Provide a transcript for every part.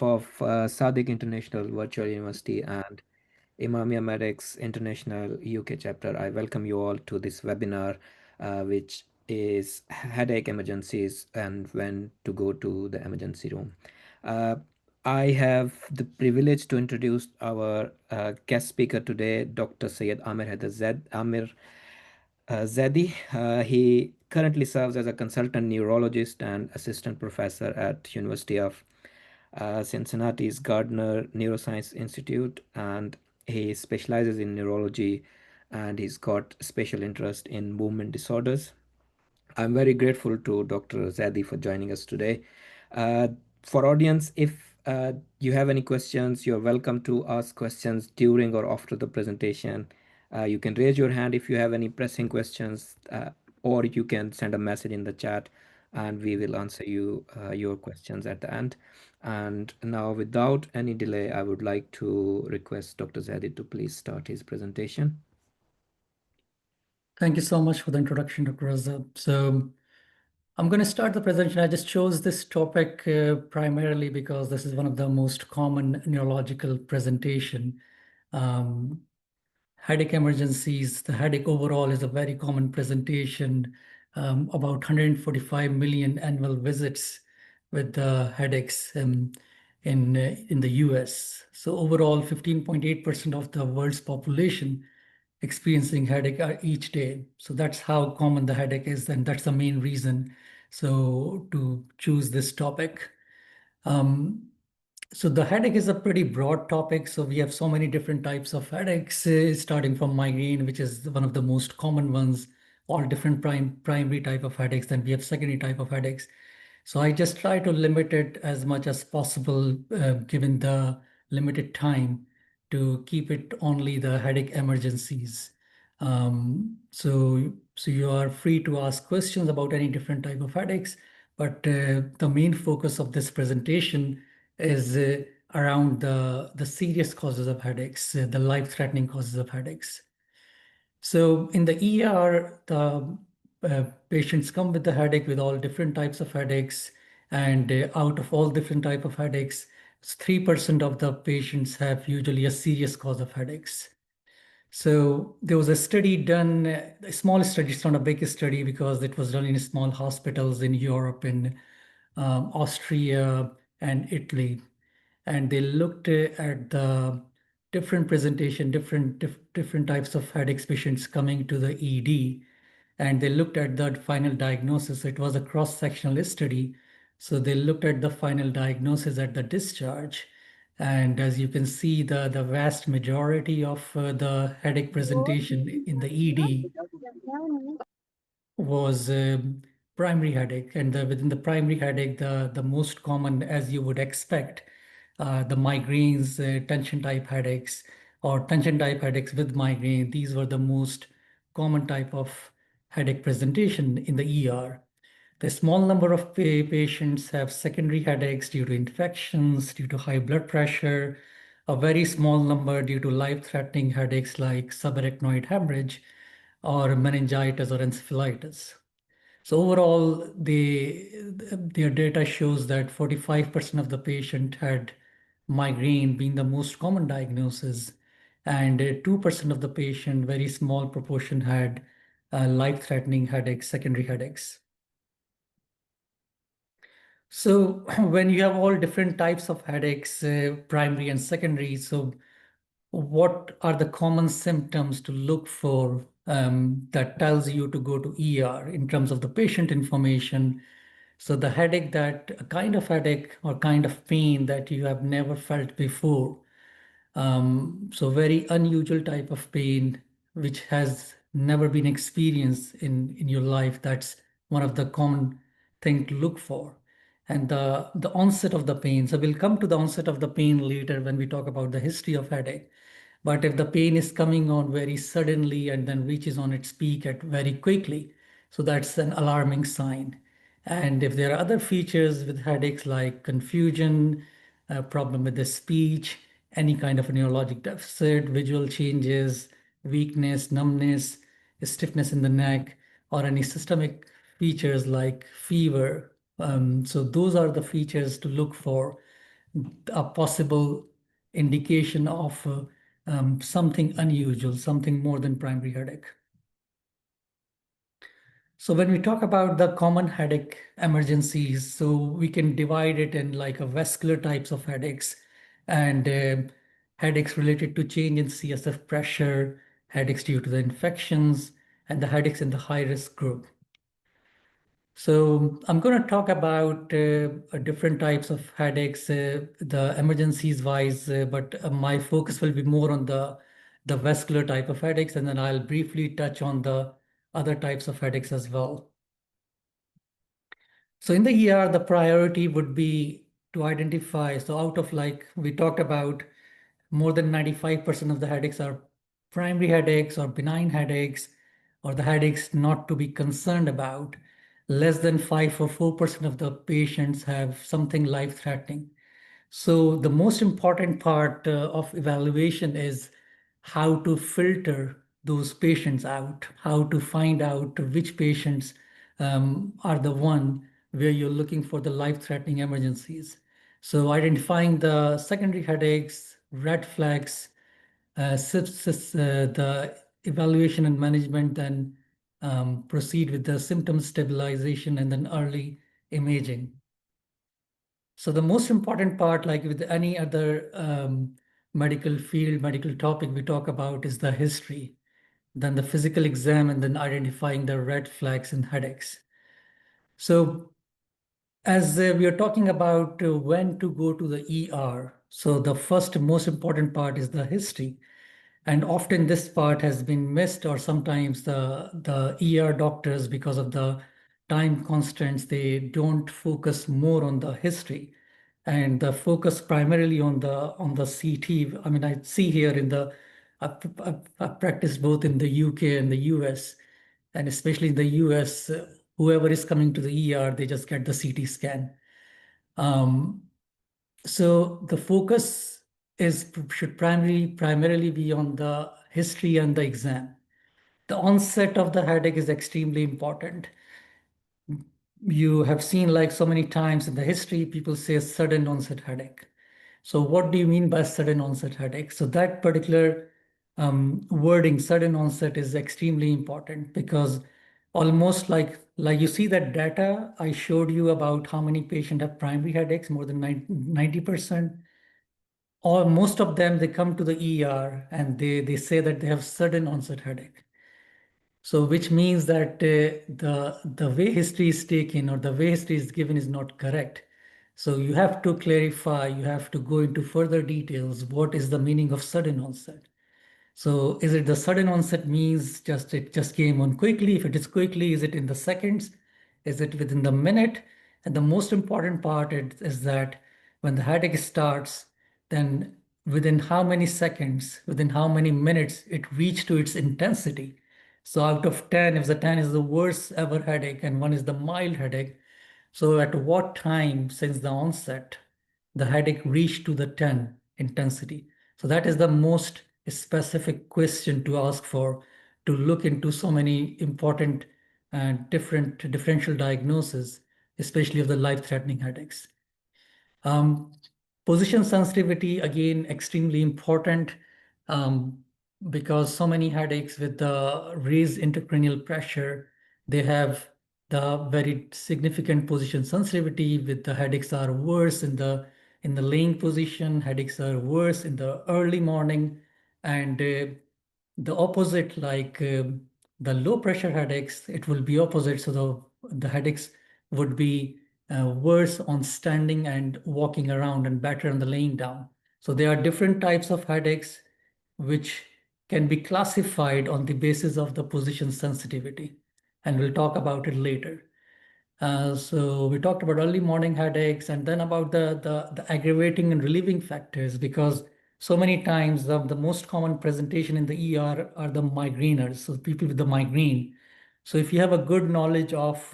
of Sadiq International Virtual University and Imamia Medic's International UK chapter, I welcome you all to this webinar, which is headache emergencies and when to go to the emergency room. Uh, I have the privilege to introduce our guest speaker today, Dr. Syed Amir Haider Amir Zaidi. He currently serves as a consultant neurologist and assistant professor at University of Cincinnati's Gardner Neuroscience Institute, and he specializes in neurology, and he's got special interest in movement disorders. I'm very grateful to Dr. Zaidi for joining us today. Uh, for audience, if you have any questions, you're welcome to ask questions during or after the presentation. You can raise your hand if you have any pressing questions, or you can send a message in the chat, and we will answer your questions at the end. And now, without any delay, I would like to request Dr. Zaidi to please start his presentation. Thank you so much for the introduction, Dr. Raza. So I'm going to start the presentation. I just chose this topic primarily because this is one of the most common neurological presentation. Headache emergencies, the headache overall is a very common presentation, about 145 million annual visits with the headaches in the US. So overall, 15.8% of the world's population experiencing headache each day. So that's how common the headache is, and that's the main reason to choose this topic. So the headache is a pretty broad topic. So we have so many different types of headaches, starting from migraine, which is one of the most common ones, all different primary type of headaches. Then we have secondary type of headaches. So I just try to limit it as much as possible, given the limited time, to keep it only the headache emergencies. So you are free to ask questions about any different type of headaches, but the main focus of this presentation is around the serious causes of headaches, the life-threatening causes of headaches. So in the ER, the patients come with the headache with all different types of headaches, and out of all different type of headaches, 3% of the patients have usually a serious cause of headaches. So there was a study done, a small study, it's not a big study because it was done in small hospitals in Europe, in Austria and Italy. And they looked at the different presentation, different types of headache patients coming to the ED. And they looked at the final diagnosis. It was a cross-sectional study. So they looked at the final diagnosis at the discharge. And as you can see, the vast majority of the headache presentation in the ED was primary headache. And within the primary headache, the most common, as you would expect, the migraines, tension type headaches, or tension type headaches with migraine. These were the most common type of headache presentation in the ER. The small number of patients have secondary headaches due to infections, due to high blood pressure, a very small number due to life-threatening headaches like subarachnoid hemorrhage or meningitis or encephalitis. So overall, their data shows that 45% of the patient had migraine being the most common diagnosis, and 2% of the patient, very small proportion, had life-threatening headaches, secondary headaches. So when you have all different types of headaches, primary and secondary, so what are the common symptoms to look for that tells you to go to ER in terms of the patient information? So the headache, that a kind of headache or kind of pain that you have never felt before. So very unusual type of pain, which has never been experienced in your life. That's one of the common thing to look for. And the onset of the pain. So we'll come to the onset of the pain later when we talk about the history of headache. But if the pain is coming on very suddenly and then reaches on its peak at very quickly, so that's an alarming sign. And if there are other features with headaches like confusion, problem with the speech, any kind of a neurologic deficit, visual changes, weakness, numbness, stiffness in the neck, or any systemic features like fever. So those are the features to look for a possible indication of something unusual, something more than primary headache. So when we talk about the common headache emergencies, so we can divide it in like a vascular types of headaches and headaches related to change in CSF pressure, headaches due to the infections, and the headaches in the high risk group. So I'm going to talk about different types of headaches, the emergencies wise, but my focus will be more on the vascular type of headaches, and then I'll briefly touch on the other types of headaches as well. So in the ER, the priority would be to identify. So out of like we talked about, more than 95% of the headaches are primary headaches or benign headaches, or the headaches not to be concerned about. Less than 5 or 4% of the patients have something life-threatening. So the most important part of evaluation is how to filter those patients out, how to find out which patients are the one where you're looking for the life-threatening emergencies. So identifying the secondary headaches, red flags, the evaluation and management, then proceed with the symptom stabilization and then early imaging. So the most important part, like with any other medical field, medical topic we talk about is the history, then the physical exam, and then identifying the red flags and headaches. So as we are talking about when to go to the ER, so the first most important part is the history. And often this part has been missed, or sometimes the ER doctors, because of the time constraints, they don't focus more on the history and the focus primarily on the CT. I mean, I see here in the I've practiced both in the UK and the US, and especially in the US, whoever is coming to the ER, they just get the CT scan. Um, so the focus should primarily be on the history and the exam. The onset of the headache is extremely important. You have seen like so many times in the history, people say sudden onset headache. So what do you mean by sudden onset headache? So that particular wording, sudden onset, is extremely important because almost like you see that data I showed you about how many patients have primary headaches, more than 90%. Or most of them, they come to the ER and they say that they have sudden onset headache. So which means that the way history is taken or the way history is given is not correct. So you have to clarify, you have to go into further details. What is the meaning of sudden onset? So is it the sudden onset means it just came on quickly? If it is quickly, is it in the seconds? Is it within the minute? And the most important part is that when the headache starts, then within how many seconds, within how many minutes it reached to its intensity. So out of 10, if the 10 is the worst ever headache and 1 is the mild headache, so at what time since the onset the headache reached to the 10 intensity? So that is the most specific question to ask for, to look into so many important and different differential diagnoses, especially of the life-threatening headaches. Um, Position sensitivity, again, extremely important um, because so many headaches with the raised intracranial pressure, they have the very significant position sensitivity. With the headaches are worse in the laying position, headaches are worse in the early morning, and the opposite, like the low pressure headaches, it will be opposite. So the headaches would be worse on standing and walking around and better on the laying down. So there are different types of headaches which can be classified on the basis of the position sensitivity. And we'll talk about it later. So we talked about early morning headaches and then about the aggravating and relieving factors, because so many times the most common presentation in the ER are the migraineurs, so people with the migraine. So if you have a good knowledge of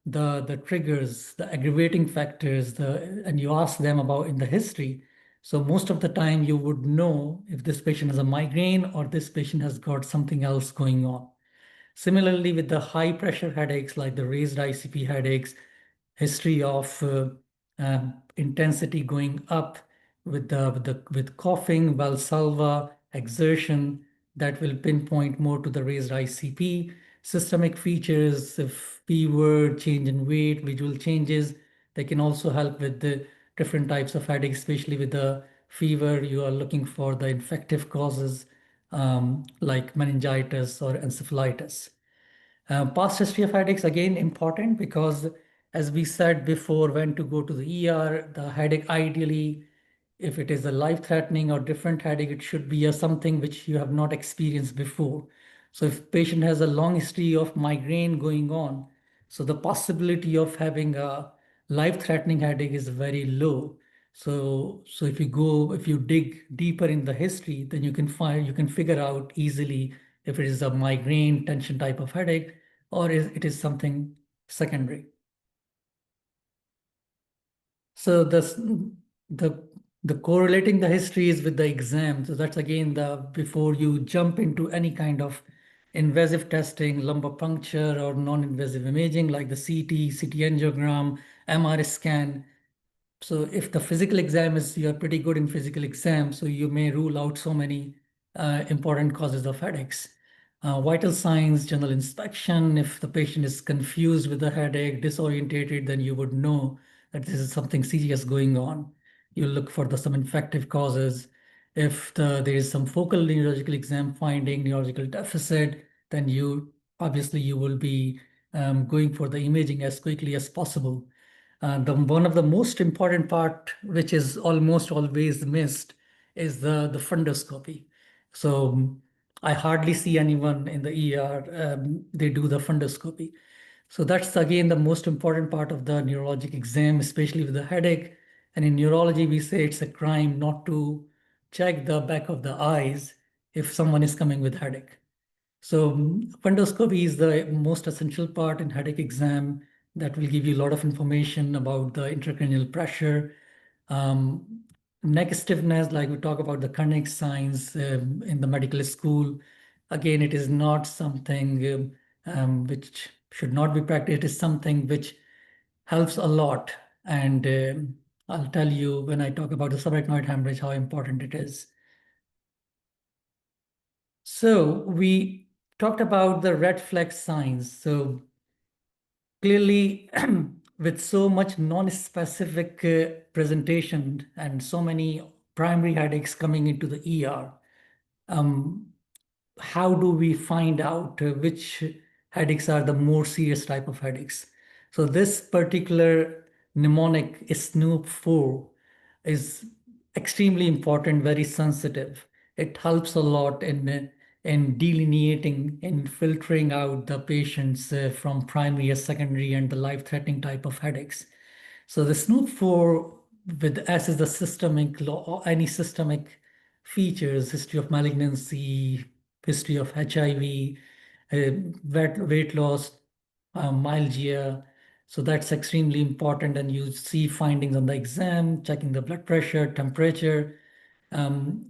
the triggers, the aggravating factors, and you ask them about in the history, so most of the time you would know if this patient has a migraine or this patient has got something else going on. Similarly, with the high pressure headaches like the raised ICP headaches, history of intensity going up with coughing, Valsalva, exertion, that will pinpoint more to the raised ICP. Systemic features, if fever, change in weight, visual changes, they can also help with the different types of headache, especially with the fever. You are looking for the infective causes like meningitis or encephalitis. Past history of headaches, again, important because, as we said before, when to go to the ER, the headache ideally, if it is a life-threatening or different headache, it should be something which you have not experienced before. So if patient has a long history of migraine going on, so the possibility of having a life-threatening headache is very low. So if you dig deeper in the history, then you can figure out easily if it is a migraine tension type of headache or it is something secondary. So the the correlating the history is with the exam. So that's again the before you jump into any kind of invasive testing, lumbar puncture or non-invasive imaging like the CT angiogram, MR scan. So if the physical exam is, you're pretty good in physical exam, so you may rule out so many important causes of headaches. Vital signs, general inspection. If the patient is confused with the headache, disorientated, then you would know that this is something serious going on. You look for some infective causes. If there is some focal neurological exam finding, neurological deficit, then obviously you will be going for the imaging as quickly as possible. One of the most important part, which is almost always missed, is the fundoscopy. So I hardly see anyone in the ER, they do the fundoscopy. So that's again the most important part of the neurologic exam, especially with the headache. And in neurology, we say it's a crime not to check the back of the eyes if someone is coming with headache. So fundoscopy is the most essential part in headache exam that will give you a lot of information about the intracranial pressure. Um, Neck stiffness, like we talk about the chronic signs in the medical school. Again, it is not something which should not be practiced. It is something which helps a lot. And I'll tell you when I talk about the subarachnoid hemorrhage, how important it is. So we talked about the red flag signs. So clearly, with so much non-specific presentation and so many primary headaches coming into the ER, um, how do we find out which headaches are the more serious type of headaches? So this particular mnemonic Snoop 4 is extremely important, very sensitive. It helps a lot in delineating, in filtering out the patients from primary or secondary and the life-threatening type of headaches. So the Snoop 4 with S is the systemic, any systemic features, history of malignancy, history of HIV, weight loss, myalgia. So that's extremely important. And you see findings on the exam, checking the blood pressure, temperature. Um,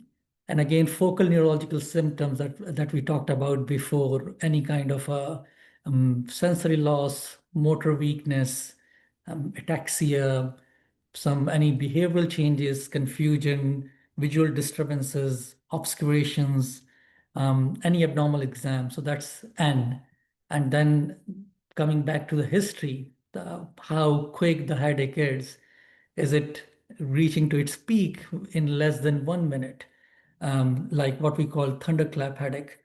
and again, focal neurological symptoms that we talked about before, any kind of sensory loss, motor weakness, ataxia, any behavioral changes, confusion, visual disturbances, obscurations, any abnormal exam. So that's N. And then coming back to the history, how quick the headache is. Is it reaching to its peak in less than 1 minute? Like what we call thunderclap headache.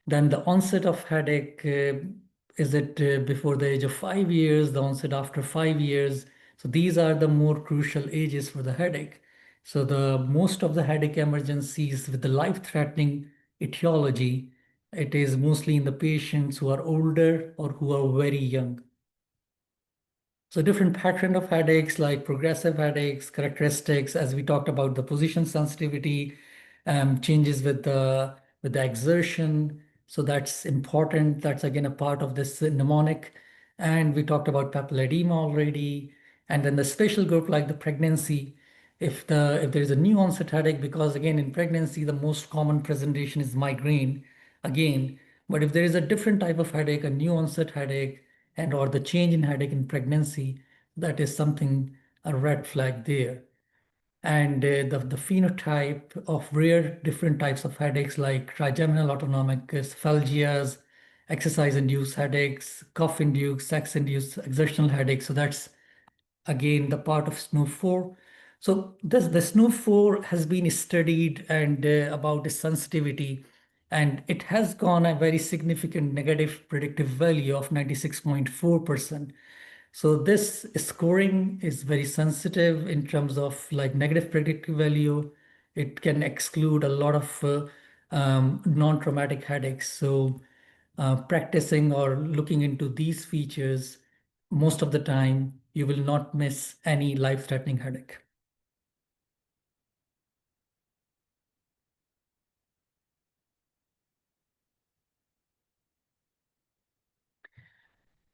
Then the onset of headache, is it before the age of 5 years, the onset after 5 years? So these are the more crucial ages for the headache. So the most of the headache emergencies with the life-threatening etiology, it is mostly in the patients who are older or who are very young. So different pattern of headaches like progressive headaches, characteristics, as we talked about the position sensitivity, changes with the exertion. So that's important. That's again a part of this mnemonic. And we talked about papilledema already. And then the special group like the pregnancy, if there is a new onset headache, because again in pregnancy the most common presentation is migraine again. But if there is a different type of headache, a new onset headache, and or the change in headache in pregnancy, that is something a red flag there. And the phenotype of rare different types of headaches like trigeminal autonomic cephalgias, exercise-induced headaches, cough-induced, sex-induced exertional headaches. So that's again the part of SNO4. So this the SNO4 has been studied and about its sensitivity, and it has gone a very significant negative predictive value of 96.4%. So this scoring is very sensitive in terms of like negative predictive value. It can exclude a lot of non-traumatic headaches. So practicing or looking into these features, most of the time you will not miss any life-threatening headache.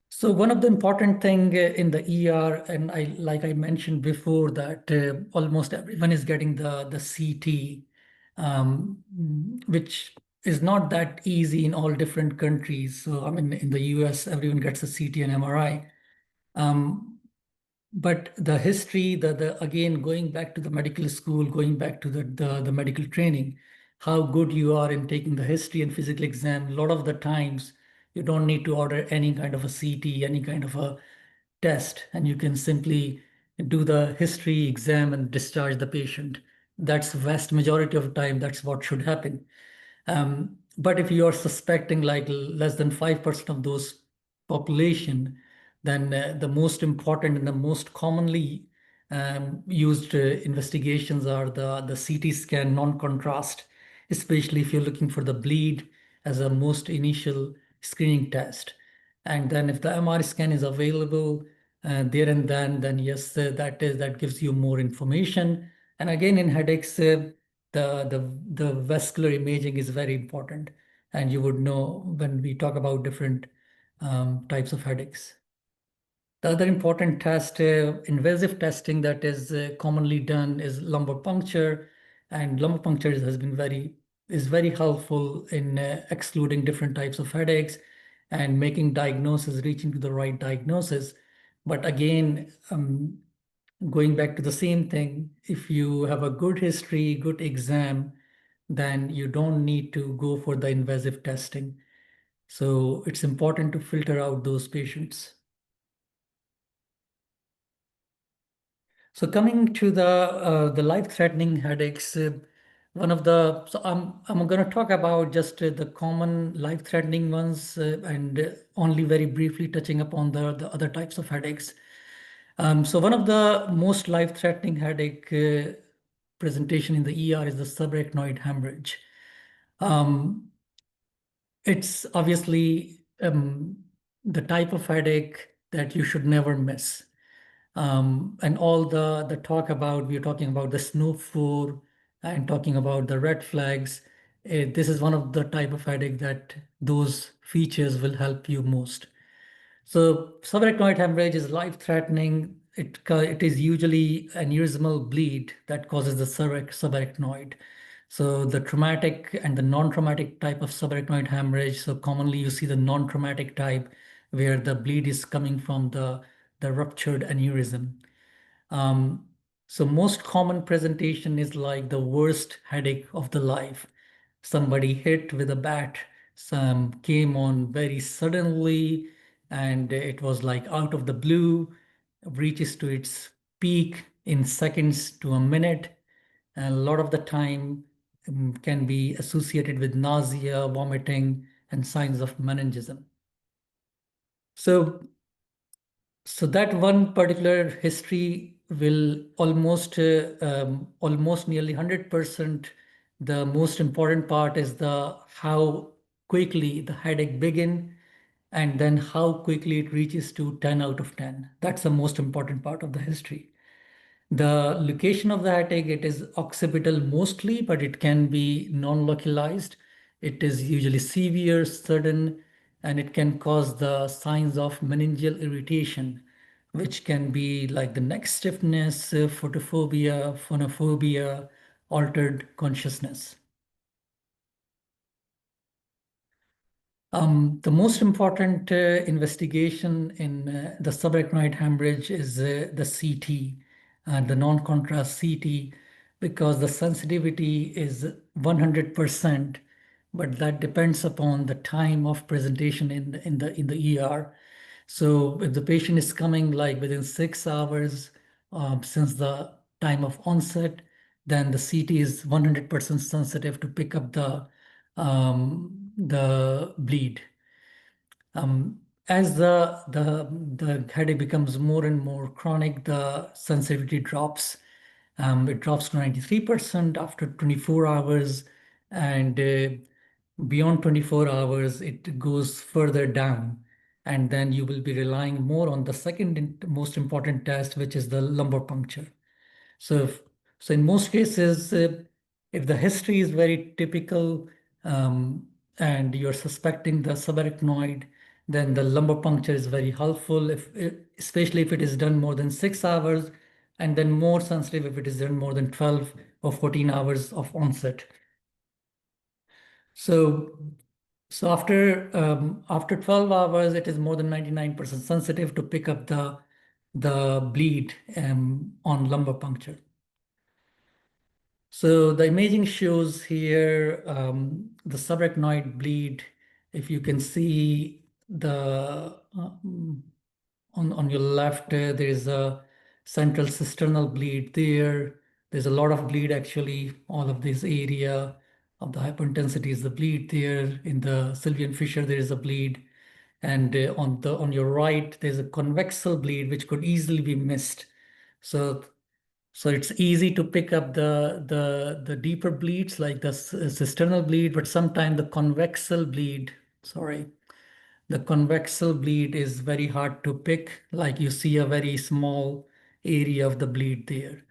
So one of the important thing in the ER, and I like I mentioned before that almost everyone is getting the CT, which is not that easy in all different countries. So I mean, in the US, everyone gets a CT and MRI. Um, but the history, the again going back to the medical school, going back to the medical training, how good you are in taking the history and physical exam. A lot of the times you don't need to order any kind of a CT, any kind of a test, and you can simply do the history exam and discharge the patient. That's vast majority of the time. That's what should happen. But if you are suspecting like less than 5% of those population, then the most important and the most commonly used investigations are the CT scan non-contrast, especially if you're looking for the bleed as a most initial screening test. And then if the MR scan is available there and then yes, that gives you more information. And again, in headaches, the vascular imaging is very important, and you would know when we talk about different types of headaches. The other important test, invasive testing that is commonly done is lumbar puncture, and lumbar puncture is very helpful in excluding different types of headaches and making diagnosis, reaching to the right diagnosis. But again, going back to the same thing, if you have a good history, good exam, then you don't need to go for the invasive testing. So it's important to filter out those patients. So coming to the life-threatening headaches, one of the so I'm going to talk about just the common life-threatening ones and only very briefly touching upon the other types of headaches. So one of the most life-threatening headache presentation in the ER is the subarachnoid hemorrhage. Um, it's obviously the type of headache that you should never miss. And all the talk about, we're talking about the SNO4 and talking about the red flags. This is one of the type of headache that those features will help you most. So subarachnoid hemorrhage is life-threatening. It is usually aneurysmal bleed that causes the subarachnoid. So the traumatic and the non-traumatic type of subarachnoid hemorrhage. So commonly you see the non-traumatic type where the bleed is coming from the ruptured aneurysm. Um, so most common presentation is like the worst headache of the life. Somebody hit with a bat, some came on very suddenly, and it was like out of the blue, reaches to its peak in seconds to a minute. And a lot of the time can be associated with nausea, vomiting, and signs of meningism. So So that one particular history will almost nearly 100%. The most important part is the how quickly the headache begin and then how quickly it reaches to 10 out of 10. That's the most important part of the history. The location of the headache, it is occipital mostly, but it can be non-localized. It is usually severe, sudden, and it can cause the signs of meningeal irritation, which can be like the neck stiffness, photophobia, phonophobia, altered consciousness. The most important investigation in the subarachnoid hemorrhage is the CT. the non-contrast CT, because the sensitivity is 100%, but that depends upon the time of presentation in the ER. So if the patient is coming like within 6 hours since the time of onset, then the CT is 100% sensitive to pick up the bleed. As the headache becomes more and more chronic, the sensitivity drops. It drops to 93% after 24 hours, and beyond 24 hours, it goes further down. And then you will be relying more on the second most important test, which is the lumbar puncture. So, so in most cases, if the history is very typical and you're suspecting the subarachnoid, then the lumbar puncture is very helpful, especially if it is done more than 6 hours, and then more sensitive if it is done more than 12 or 14 hours of onset. So, so after 12 hours, it is more than 99% sensitive to pick up the bleed on lumbar puncture. So the imaging shows here the subarachnoid bleed. If you can see on your left, there is a central cisternal bleed there. There's a lot of bleed actually. All of this area of the hyperintensity is the bleed there. In the Sylvian fissure, there is a bleed. And on your right, there's a convexal bleed, which could easily be missed. So it's easy to pick up the deeper bleeds like the cisternal bleed, but sometimes the convexal bleed, sorry, the convexal bleed is very hard to pick, like you see a very small area of the bleed there.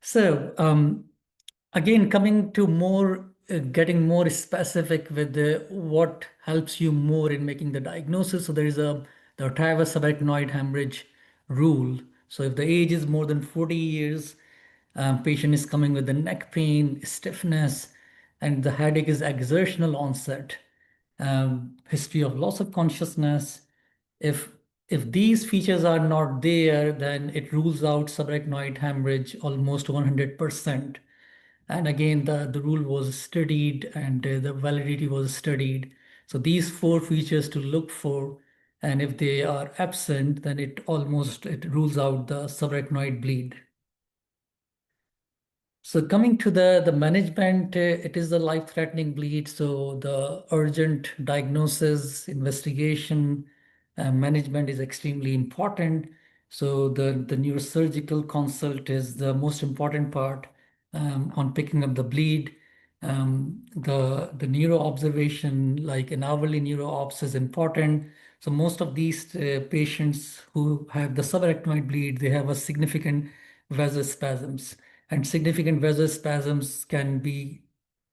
So again, coming to getting more specific with what helps you more in making the diagnosis. So there is the Ottawa subarachnoid hemorrhage rule. So if the age is more than 40 years, patient is coming with the neck pain, stiffness, and the headache is exertional onset, history of loss of consciousness. If if these features are not there, then it rules out subarachnoid hemorrhage almost 100%. And again, the rule was studied and the validity was studied. So these four features to look for, and if they are absent, then it rules out the subarachnoid bleed. So coming to the management, it is a life-threatening bleed. So the urgent diagnosis, investigation, management is extremely important. So the neurosurgical consult is the most important part on picking up the bleed. The neuro observation, like an hourly neuro ops, is important. So most of these patients who have the subarachnoid bleed, they have a significant vasospasms, and significant vasospasms can be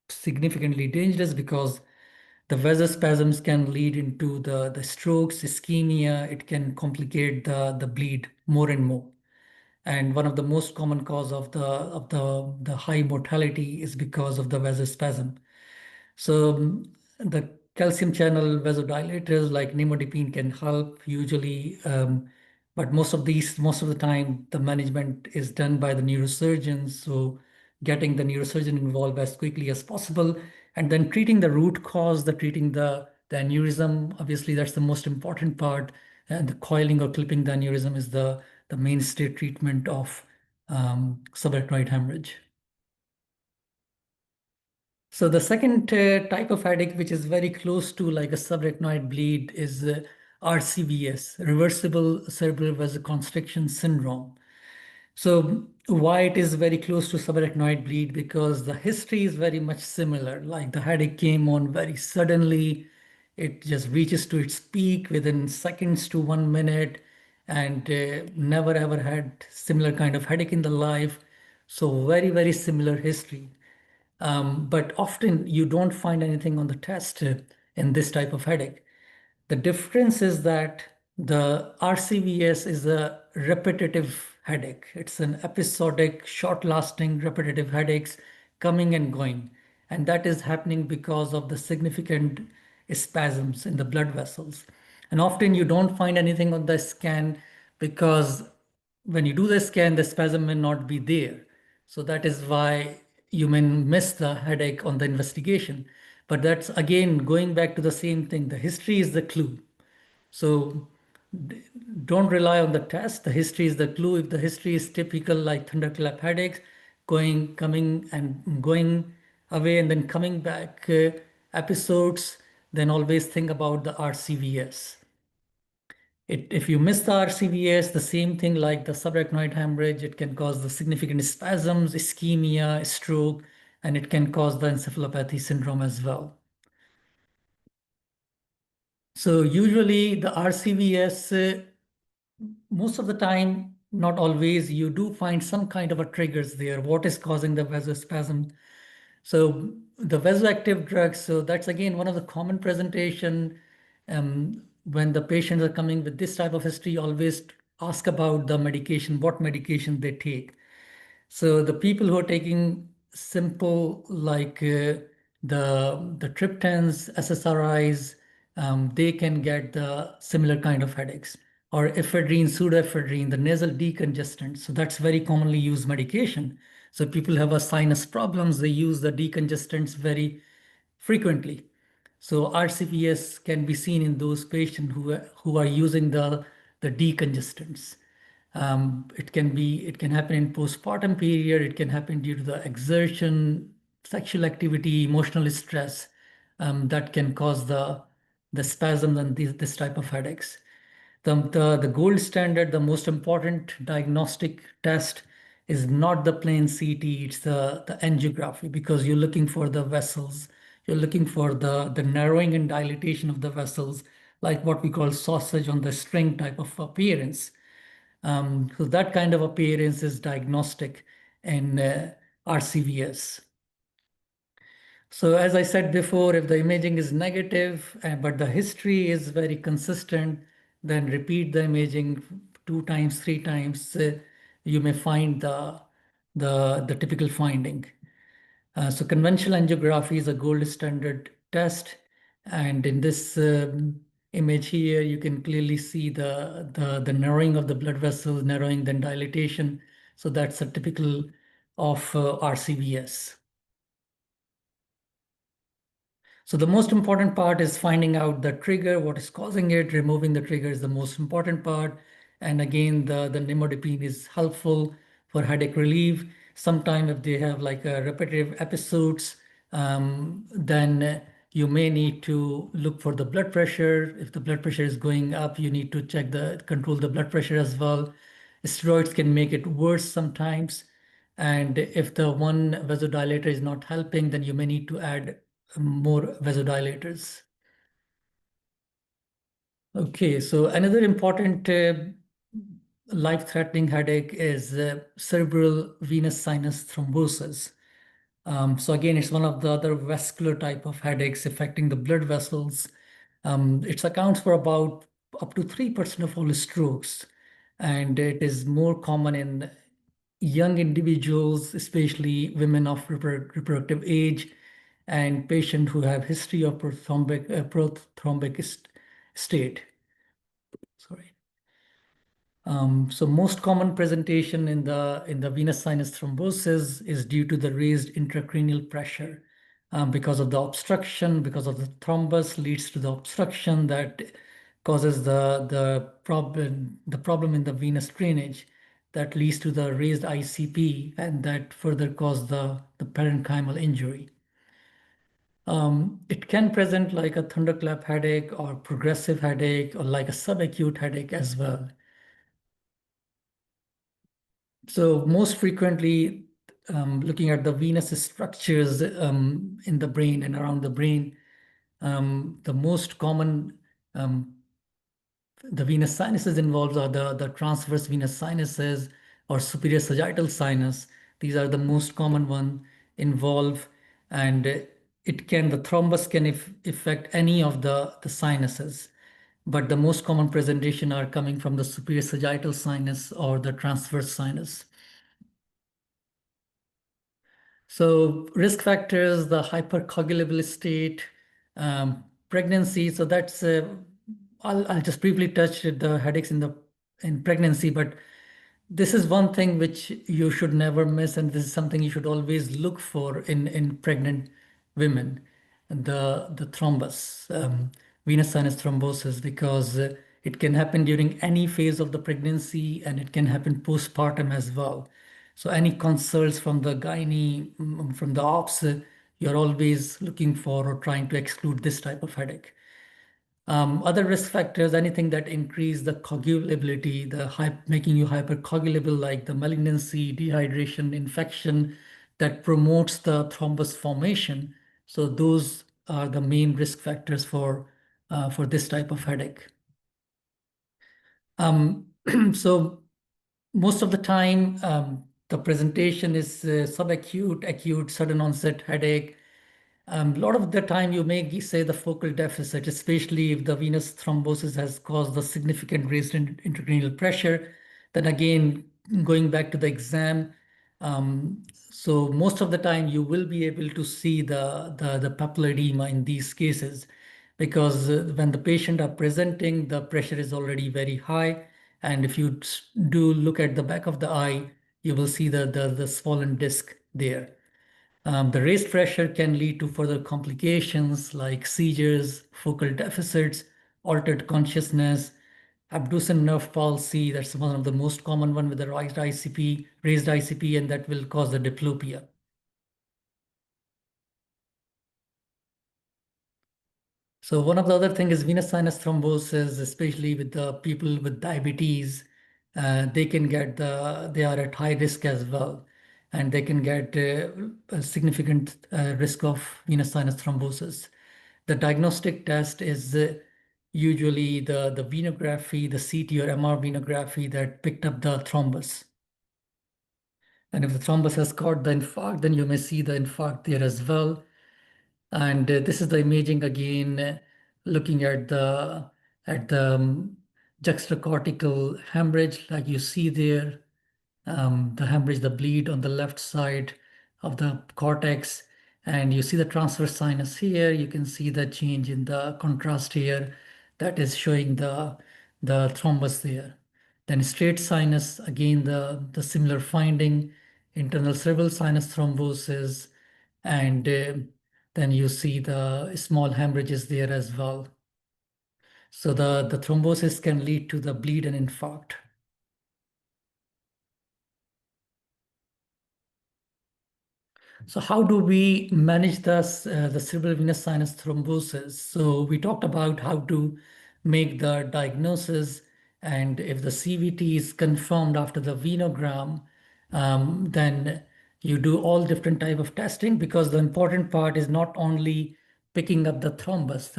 significantly dangerous because the vasospasms can lead into the strokes, ischemia. It can complicate the bleed more and more. And one of the most common cause of the high mortality is because of the vasospasm. So the calcium channel vasodilators like nimodipine can help usually, but most of the time, the management is done by the neurosurgeons. So getting the neurosurgeon involved as quickly as possible, and then treating the root cause, treating the aneurysm. Obviously, that's the most important part. And the coiling or clipping the aneurysm is the mainstay treatment of subarachnoid hemorrhage. So the second type of headache, which is very close to like a subarachnoid bleed, is RCVS, reversible cerebral vasoconstriction syndrome. So why it is very close to subarachnoid bleed? Because the history is very much similar. Like the headache came on very suddenly. It just reaches to its peak within seconds to 1 minute, and never ever had similar kind of headache in the life. So very, very similar history. But often you don't find anything on the test in this type of headache. The difference is that the RCVS is a repetitive headache. It's an episodic, short-lasting, repetitive headaches coming and going. And that is happening because of the significant spasms in the blood vessels. And often you don't find anything on the scan because when you do the scan, the spasm may not be there. So that is why you may miss the headache on the investigation. But that's again going back to the same thing. The history is the clue. So don't rely on the test. The history is the clue. If the history is typical, like thunderclap headaches, going, coming, and going away and then coming back episodes, then always think about the RCVS. If you miss the RCVS, the same thing like the subarachnoid hemorrhage, it can cause the significant spasms, ischemia, stroke, and it can cause the encephalopathy syndrome as well. So usually the RCVS, most of the time, not always, you do find some kind of a triggers there. What is causing the vasospasm? So the vasoactive drugs, so that's again one of the common presentation. When the patients are coming with this type of history, always ask about the medication, what medication they take. So the people who are taking simple like the triptans, SSRIs, they can get the similar kind of headaches. Or ephedrine, pseudoephedrine, the nasal decongestant. So that's very commonly used medication. So people have a sinus problems, they use the decongestants very frequently. So RCPS can be seen in those patients who are using the decongestants. It can happen in postpartum period. It can happen due to the exertion, sexual activity, emotional stress that can cause the spasms and this type of headaches. The gold standard, the most important diagnostic test is not the plain CT, it's the angiography because you're looking for the vessels, you're looking for the narrowing and dilatation of the vessels, like what we call sausage on the string type of appearance. So that kind of appearance is diagnostic in RCVS. So as I said before, if the imaging is negative, but the history is very consistent, then repeat the imaging 2 times, 3 times, you may find the typical finding. So conventional angiography is a gold standard test. And in this image here, you can clearly see the narrowing of the blood vessels, narrowing, then dilatation. So that's a typical of RCVS. So the most important part is finding out the trigger, what is causing it. Removing the trigger is the most important part. And again, the nimodipine is helpful for headache relief. Sometimes if they have like repetitive episodes, then you may need to look for the blood pressure. If the blood pressure is going up, you need to control the blood pressure as well. Steroids can make it worse sometimes. And if the one vasodilator is not helping, then you may need to add more vasodilators. Okay, so another important life-threatening headache is cerebral venous sinus thrombosis. So again, it's one of the other vascular type of headaches affecting the blood vessels. It accounts for about up to 3% of all strokes, and it is more common in young individuals, especially women of reproductive age, and patients who have history of prothrombic state. Sorry. So most common presentation in the venous sinus thrombosis is due to the raised intracranial pressure because of the obstruction, because of the thrombus leads to the obstruction that causes the problem in the venous drainage that leads to the raised ICP and that further cause the parenchymal injury. It can present like a thunderclap headache or progressive headache or like a subacute headache as well. So most frequently, looking at the venous structures in the brain and around the brain, the most common the venous sinuses involved are the transverse venous sinuses or superior sagittal sinus. These are the most common one involved, and the thrombus can affect any of the sinuses. But the most common presentation are coming from the superior sagittal sinus or the transverse sinus. So risk factors, the hypercoagulable state, pregnancy. So that's I'll just briefly touch the headaches in pregnancy, but this is one thing which you should never miss, and this is something you should always look for in pregnant women, the thrombus, venous sinus thrombosis, because it can happen during any phase of the pregnancy and it can happen postpartum as well. So any consults from the gynae, from the ops, you're always looking for or trying to exclude this type of headache. Other risk factors, anything that increase the coagulability, making you hypercoagulable, like the malignancy, dehydration, infection, that promotes the thrombus formation. So those are the main risk factors for this type of headache. Um, so most of the time, the presentation is subacute, acute, sudden onset headache. A lot of the time, you may say the focal deficit, especially if the venous thrombosis has caused a significant raised intracranial pressure. Then again, going back to the exam, so most of the time you will be able to see the papilledema in these cases, because when the patient are presenting, the pressure is already very high. And if you do look at the back of the eye, you will see the swollen disc there. The raised pressure can lead to further complications like seizures, focal deficits, altered consciousness, abducent nerve palsy. That's one of the most common one with the raised ICP, and that will cause the diplopia. So one of the other thing is venous sinus thrombosis, especially with the people with diabetes. They are at high risk as well, and they can get a significant risk of venous sinus thrombosis. The diagnostic test is usually the venography, the CT or MR venography that picked up the thrombus. And if the thrombus has caught the infarct, then you may see the infarct there as well. And this is the imaging again, looking at the juxtacortical hemorrhage, like you see there, the hemorrhage, the bleed on the left side of the cortex, and you see the transverse sinus here. You can see the change in the contrast here, that is showing the thrombus there. Then straight sinus, again the similar finding, internal cerebral sinus thrombosis, and then you see the small hemorrhages there as well. So the thrombosis can lead to the bleed and infarct. So how do we manage the cerebral venous sinus thrombosis? So we talked about how to make the diagnosis, and if the CVT is confirmed after the venogram, then you do all different type of testing, because the important part is not only picking up the thrombus.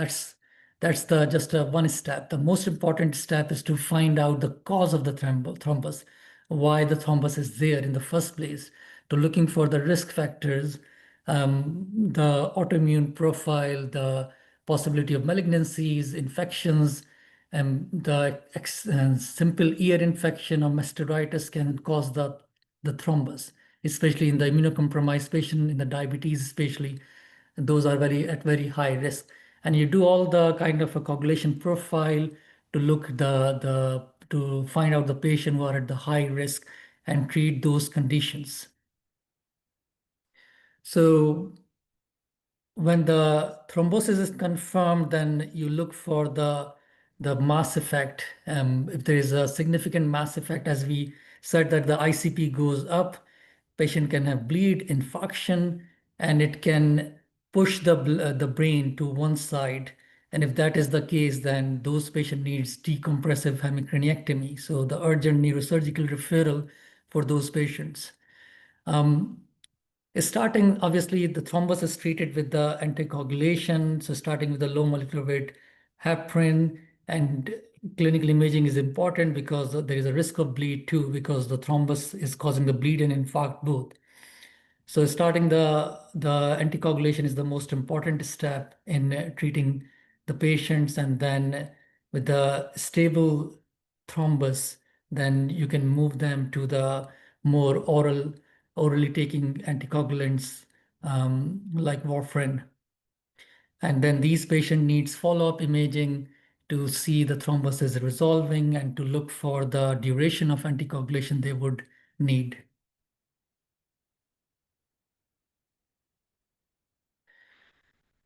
That's the just one step. The most important step is to find out the cause of the thrombus, why the thrombus is there in the first place, to looking for the risk factors, the autoimmune profile, the possibility of malignancies, infections, and simple ear infection or mastitis can cause the thrombus, especially in the immunocompromised patient, in the diabetes especially. Those are at very high risk. And you do all the kind of a coagulation profile to look to find out the patient who are at the high risk and treat those conditions. So when the thrombosis is confirmed, then you look for the mass effect. If there is a significant mass effect, as we said, that the ICP goes up, patient can have bleed, infarction, and it can push the brain to one side. And if that is the case, then those patient needs decompressive hemicraniectomy. So the urgent neurosurgical referral for those patients. Starting, obviously, the thrombus is treated with the anticoagulation. So starting with the low molecular weight heparin, and clinical imaging is important because there is a risk of bleed too, because the thrombus is causing the bleed and infarct both. So starting the anticoagulation is the most important step in treating the patients. And then with the stable thrombus, then you can move them to the more orally taking anticoagulants, like warfarin. And then these patient needs follow-up imaging to see the thrombosis resolving and to look for the duration of anticoagulation they would need.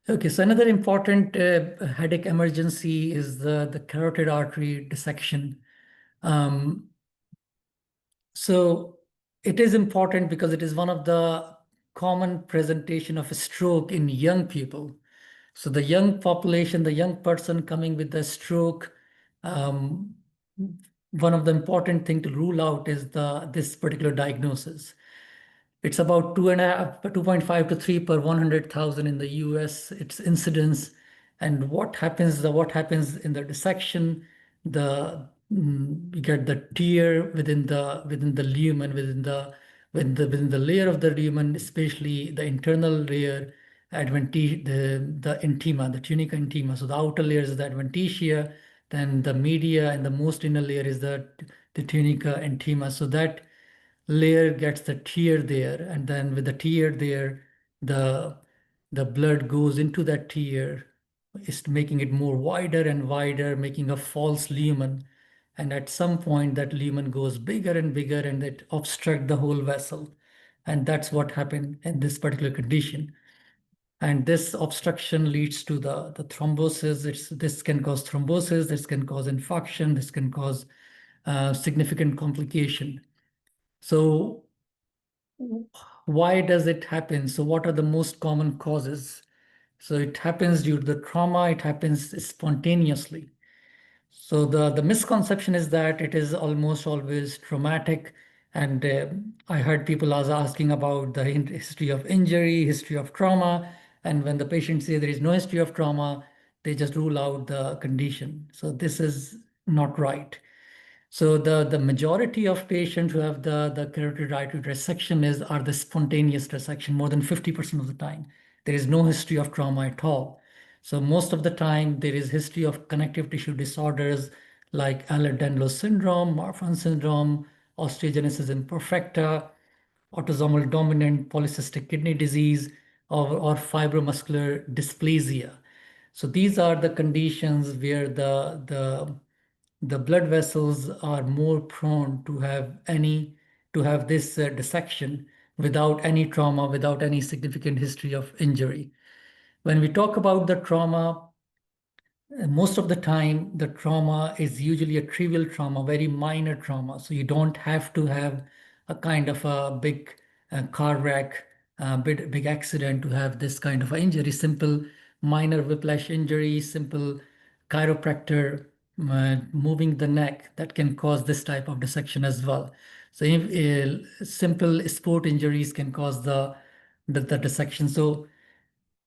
Okay, so another important headache emergency is the carotid artery dissection. Um, so it is important because it is one of the common presentation of a stroke in young people. So the young population, the young person coming with the stroke, um, one of the important thing to rule out is this particular diagnosis. It's about 2.5 to 3 per 100,000 in the US, its incidence. And what happens in the dissection, you get the tear within the lumen, within the layer of the lumen, especially the internal layer, the intima, the tunica intima. So the outer layer is the adventitia, then the media, and the most inner layer is the tunica intima. So that layer gets the tear there, and then with the tear there, the the blood goes into that tear, is making it more wider and wider, making a false lumen. And at some point, that lumen goes bigger and bigger, and it obstruct the whole vessel. And that's what happened in this particular condition. And this obstruction leads to the thrombosis. This can cause thrombosis, this can cause infarction, this can cause significant complication. So why does it happen? So what are the most common causes? So it happens due to the trauma, it happens spontaneously. So the misconception is that it is almost always traumatic. And I heard people asking about the history of injury, history of trauma. And when the patient says there is no history of trauma, they just rule out the condition. So this is not right. So the majority of patients who have the carotid artery resection are the spontaneous resection more than 50% of the time. There is no history of trauma at all. So most of the time there is history of connective tissue disorders like Ehlers-Danlos syndrome, Marfan syndrome, osteogenesis imperfecta, autosomal dominant polycystic kidney disease, or fibromuscular dysplasia. So these are the conditions where the blood vessels are more prone to have this dissection without any trauma, without any significant history of injury. When we talk about the trauma, most of the time, the trauma is usually a trivial trauma, very minor trauma. So you don't have to have a kind of a big car wreck, big accident to have this kind of injury. Simple minor whiplash injury, simple chiropractor moving the neck that can cause this type of dissection as well. So if, simple sport injuries can cause the dissection.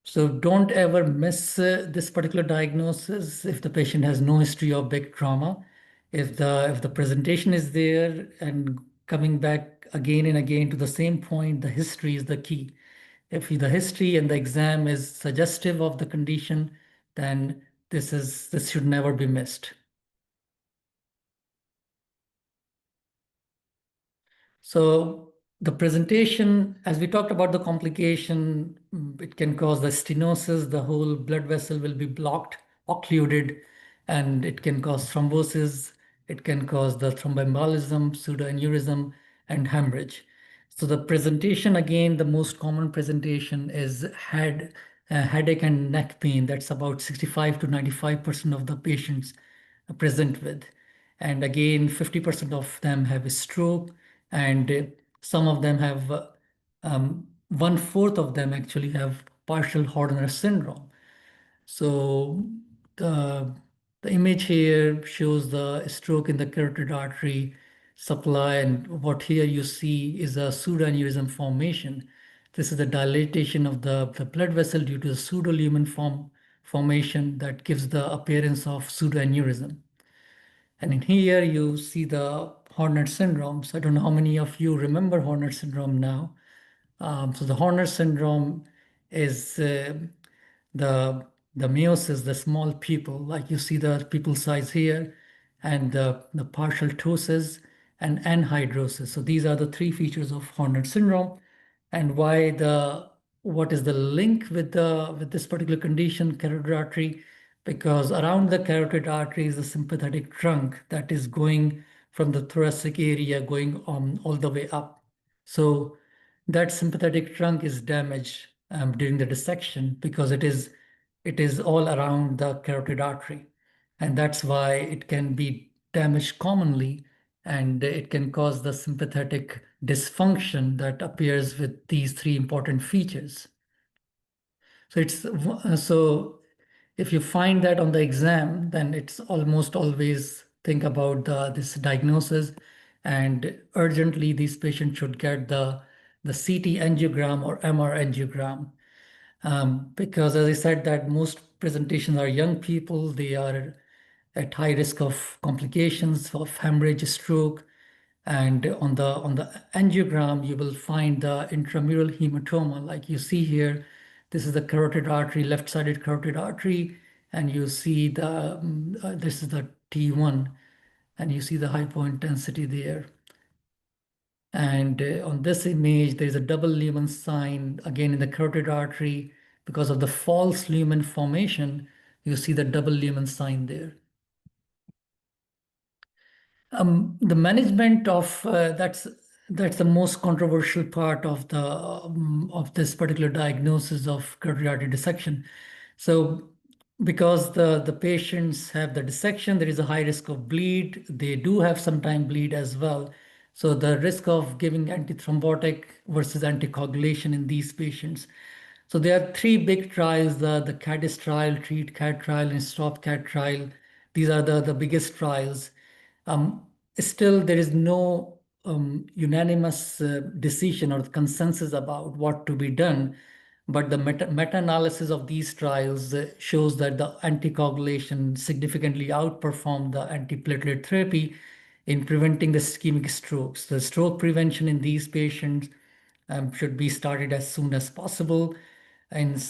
So don't ever miss this particular diagnosis if the patient has no history of big trauma. If the presentation is there and coming back again and again to the same point, the history is the key. If the history and the exam is suggestive of the condition, then this should never be missed. So the presentation, as we talked about the complication, it can cause the stenosis, the whole blood vessel will be blocked, occluded, and it can cause thrombosis, it can cause the thromboembolism, pseudoaneurysm, and hemorrhage. So the presentation, again, the most common presentation is headache and neck pain. That's about 65 to 95% of the patients present with. And again, 50% of them have a stroke, and some of them have, 1/4 of them actually have partial Horner syndrome. So the, the image here shows the stroke in the carotid artery supply, and what here you see is a pseudoaneurysm formation. This is the dilatation of the blood vessel due to the pseudolumen formation that gives the appearance of pseudoaneurysm. And in here you see the Horner syndrome. So I don't know how many of you remember Horner syndrome now. So the Horner syndrome is the the meiosis, the small pupil, like you see the pupil size here, and the partial ptosis and anhydrosis. So these are the three features of Horner syndrome, and why the what is the link with this particular condition, carotid artery, because around the carotid artery is the sympathetic trunk that is going from the thoracic area going on all the way up. So that sympathetic trunk is damaged during the dissection because it is all around the carotid artery, and that's why it can be damaged commonly, and it can cause the sympathetic dysfunction that appears with these three important features. So if you find that on the exam, then it's almost always think about this diagnosis, and urgently these patients should get the CT angiogram or MR angiogram. Because as I said, that most presentations are young people, they are at high risk of complications of hemorrhage, stroke, and on the angiogram you will find the intramural hematoma, like you see here. This is the carotid artery, left-sided carotid artery, and you see this is the T1, and you see the hypointensity there. And on this image, there is a double lumen sign again in the carotid artery. Because of the false lumen formation, you see the double lumen sign there. The management of that's the most controversial part of this particular diagnosis of carotid artery dissection. So, because the patients have the dissection, there is a high risk of bleed. They do have sometimes bleed as well. So the risk of giving antithrombotic versus anticoagulation in these patients. So there are three big trials: the CADIS trial, Treat CAD trial, and Stop CAD trial. These are the biggest trials. Um, Still, there is no unanimous decision or consensus about what to be done. But the meta-analysis of these trials shows that the anticoagulation significantly outperformed the antiplatelet therapy in preventing the ischemic strokes. The stroke prevention in these patients should be started as soon as possible. And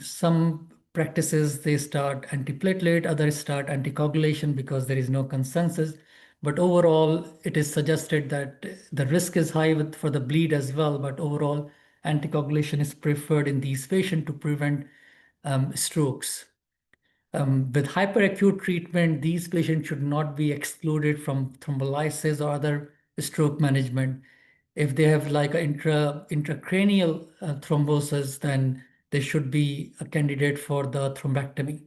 some practices, they start antiplatelet, others start anticoagulation because there is no consensus. But overall, it is suggested that the risk is high for the bleed as well, but overall, anticoagulation is preferred in these patients to prevent strokes. With hyperacute treatment, these patients should not be excluded from thrombolysis or other stroke management. If they have like an intracranial thrombosis, then they should be a candidate for the thrombectomy.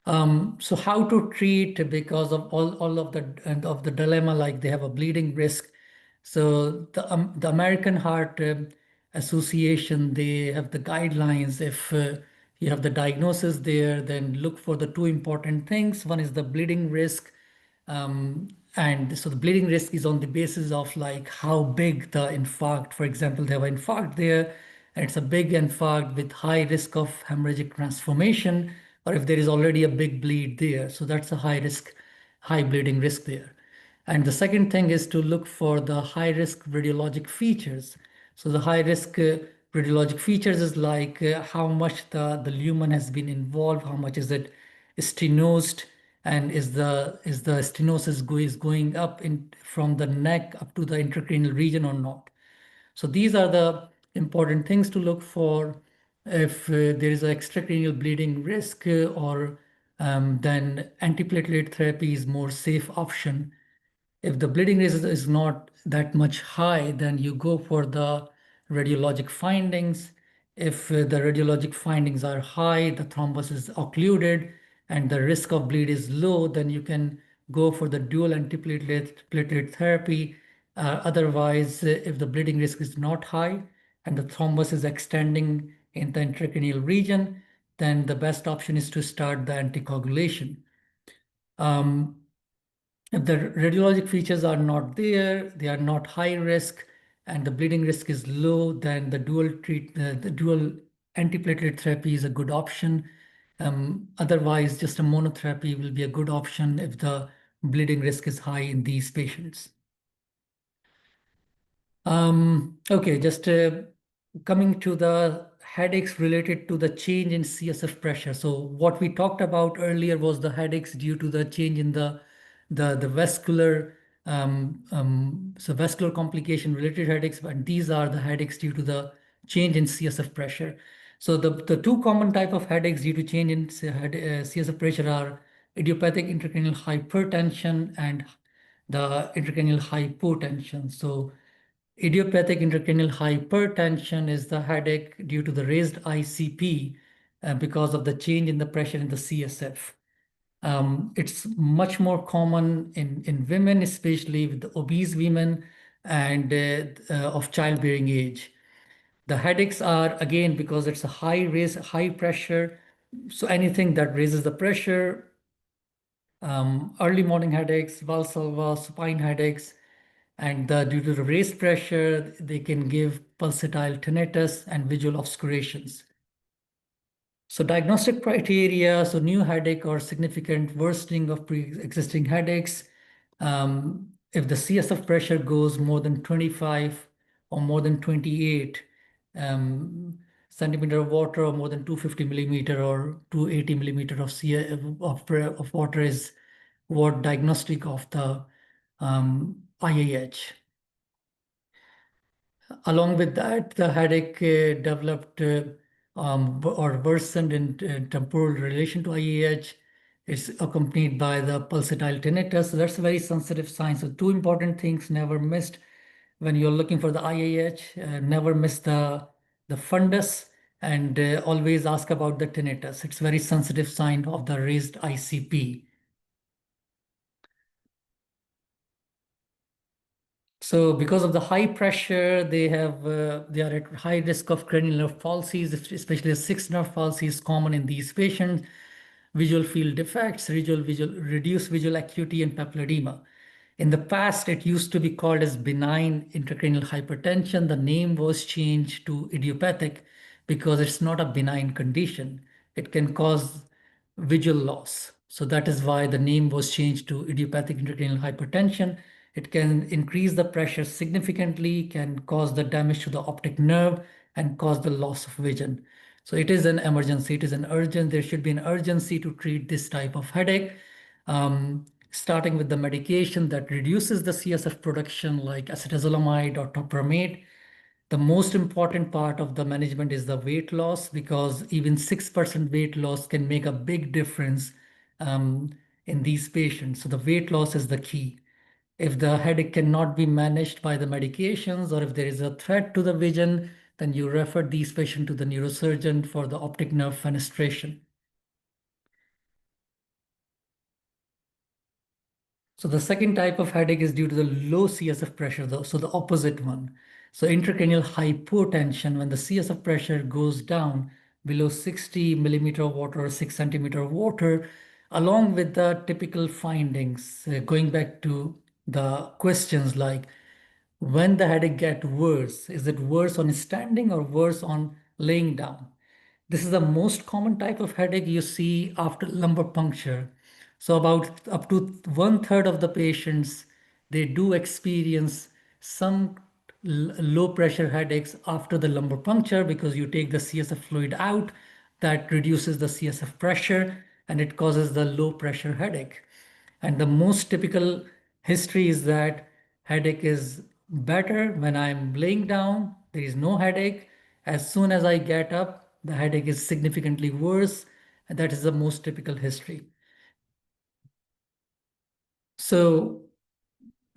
So how to treat because of all of the dilemma, like they have a bleeding risk. So the American Heart Association, they have the guidelines. If you have the diagnosis there, then look for the two important things. One is the bleeding risk. And so the bleeding risk is on the basis of like how big the infarct. For example, they have an infarct there, and it's a big infarct with high risk of hemorrhagic transformation, or if there is already a big bleed there. So that's a high risk, high bleeding risk there. And the second thing is to look for the high risk radiologic features. So the high risk radiologic features is like how much the lumen has been involved, how much is it stenosed, and is the stenosis is going up in from the neck up to the intracranial region or not. So these are the important things to look for. If there is an extracranial bleeding risk or then antiplatelet therapy is more safe option. If the bleeding risk is not that much high, then you go for the radiologic findings. If the radiologic findings are high, the thrombus is occluded, and the risk of bleed is low, then you can go for the dual antiplatelet therapy. Otherwise, if the bleeding risk is not high and the thrombus is extending in the intracranial region, then the best option is to start the anticoagulation. If the radiologic features are not there, they are not high risk, and the bleeding risk is low, then the dual antiplatelet therapy is a good option. Otherwise, just a monotherapy will be a good option if the bleeding risk is high in these patients. Okay, just coming to the headaches related to the change in CSF pressure. So what we talked about earlier was the headaches due to the change in the vascular so vascular complication related headaches, but these are the headaches due to the change in CSF pressure. So the two common type of headaches due to change in CSF pressure are idiopathic intracranial hypertension and the intracranial hypotension. So idiopathic intracranial hypertension is the headache due to the raised ICP because of the change in the pressure in the CSF. It's much more common in women, especially with the obese women and of childbearing age. The headaches are, again, because it's a high pressure. So anything that raises the pressure, early morning headaches, valsalva, supine headaches, and due to the raised pressure, they can give pulsatile tinnitus and visual obscurations. So diagnostic criteria, so new headache or significant worsening of pre-existing headaches. If the CSF pressure goes more than 25 or more than 28 centimeter of water or more than 250 millimeter or 280 millimeter of water is what diagnostic of the IAH. Along with that, the headache developed or worsened in temporal relation to IAH. It's accompanied by the pulsatile tinnitus. So that's a very sensitive sign. So two important things never missed when you're looking for the IAH. Never miss the fundus and always ask about the tinnitus. It's a very sensitive sign of the raised ICP. So because of the high pressure, they are at high risk of cranial nerve palsies, especially the sixth nerve palsy is common in these patients. Visual field defects, reduced visual acuity, and papilledema. In the past, it used to be called as benign intracranial hypertension. The name was changed to idiopathic because it's not a benign condition. It can cause visual loss. So that is why the name was changed to idiopathic intracranial hypertension. It can increase the pressure significantly, can cause the damage to the optic nerve, and cause the loss of vision. So it is an emergency, it is an urgent, there should be an urgency to treat this type of headache. Starting with the medication that reduces the CSF production like acetazolamide or topiramate. The most important part of the management is the weight loss because even 6% weight loss can make a big difference in these patients. So the weight loss is the key. If the headache cannot be managed by the medications or if there is a threat to the vision, then you refer these patients to the neurosurgeon for the optic nerve fenestration. So the second type of headache is due to the low CSF pressure, though, so the opposite one. So intracranial hypotension, when the CSF pressure goes down below 60 millimeter of water or 6 centimeter of water, along with the typical findings, going back to the questions like when the headache get worse, is it worse on standing or worse on laying down? This is the most common type of headache you see after lumbar puncture. So about up to 1/3 of the patients, they do experience some low pressure headaches after the lumbar puncture because you take the CSF fluid out, that reduces the CSF pressure and it causes the low pressure headache. And the most typical history is that headache is better when I'm laying down, there is no headache. As soon as I get up, the headache is significantly worse. And that is the most typical history. So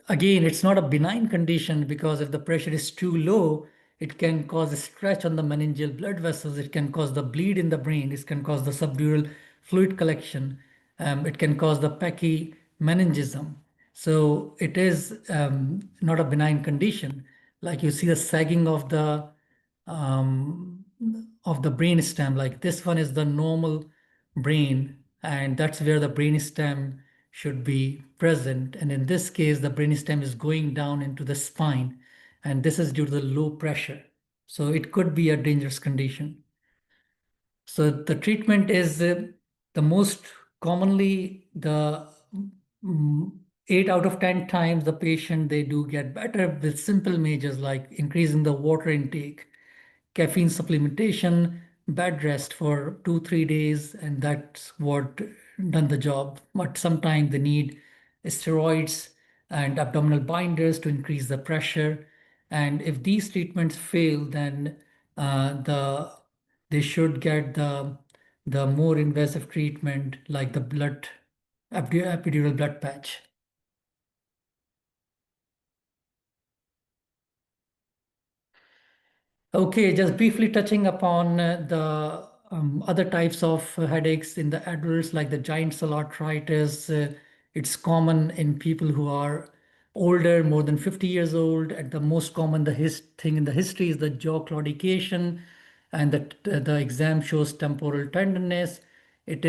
again, it's not a benign condition because if the pressure is too low, it can cause a stretch on the meningeal blood vessels. It can cause the bleed in the brain. It can cause the subdural fluid collection. It can cause the pachymeningism. So it is not a benign condition. Like you see the sagging um, of the brain stem. Like this one is the normal brain, and that's where the brain stem should be present. And in this case, the brainstem is going down into the spine, and this is due to the low pressure. So it could be a dangerous condition. So the treatment is the most commonly the 8 out of 10 times the patient they do get better with simple measures like increasing the water intake, caffeine supplementation, bed rest for 2-3 days, and that's what done the job. But sometimes they need steroids and abdominal binders to increase the pressure. And if these treatments fail, then the they should get the more invasive treatment like the epidural blood patch. Okay, just briefly touching upon the other types of headaches in the adults, like the giant cell arteritis. It's common in people who are older, more than 50 years old. And the most common thing in the history is the jaw claudication, and the exam shows temporal tenderness. It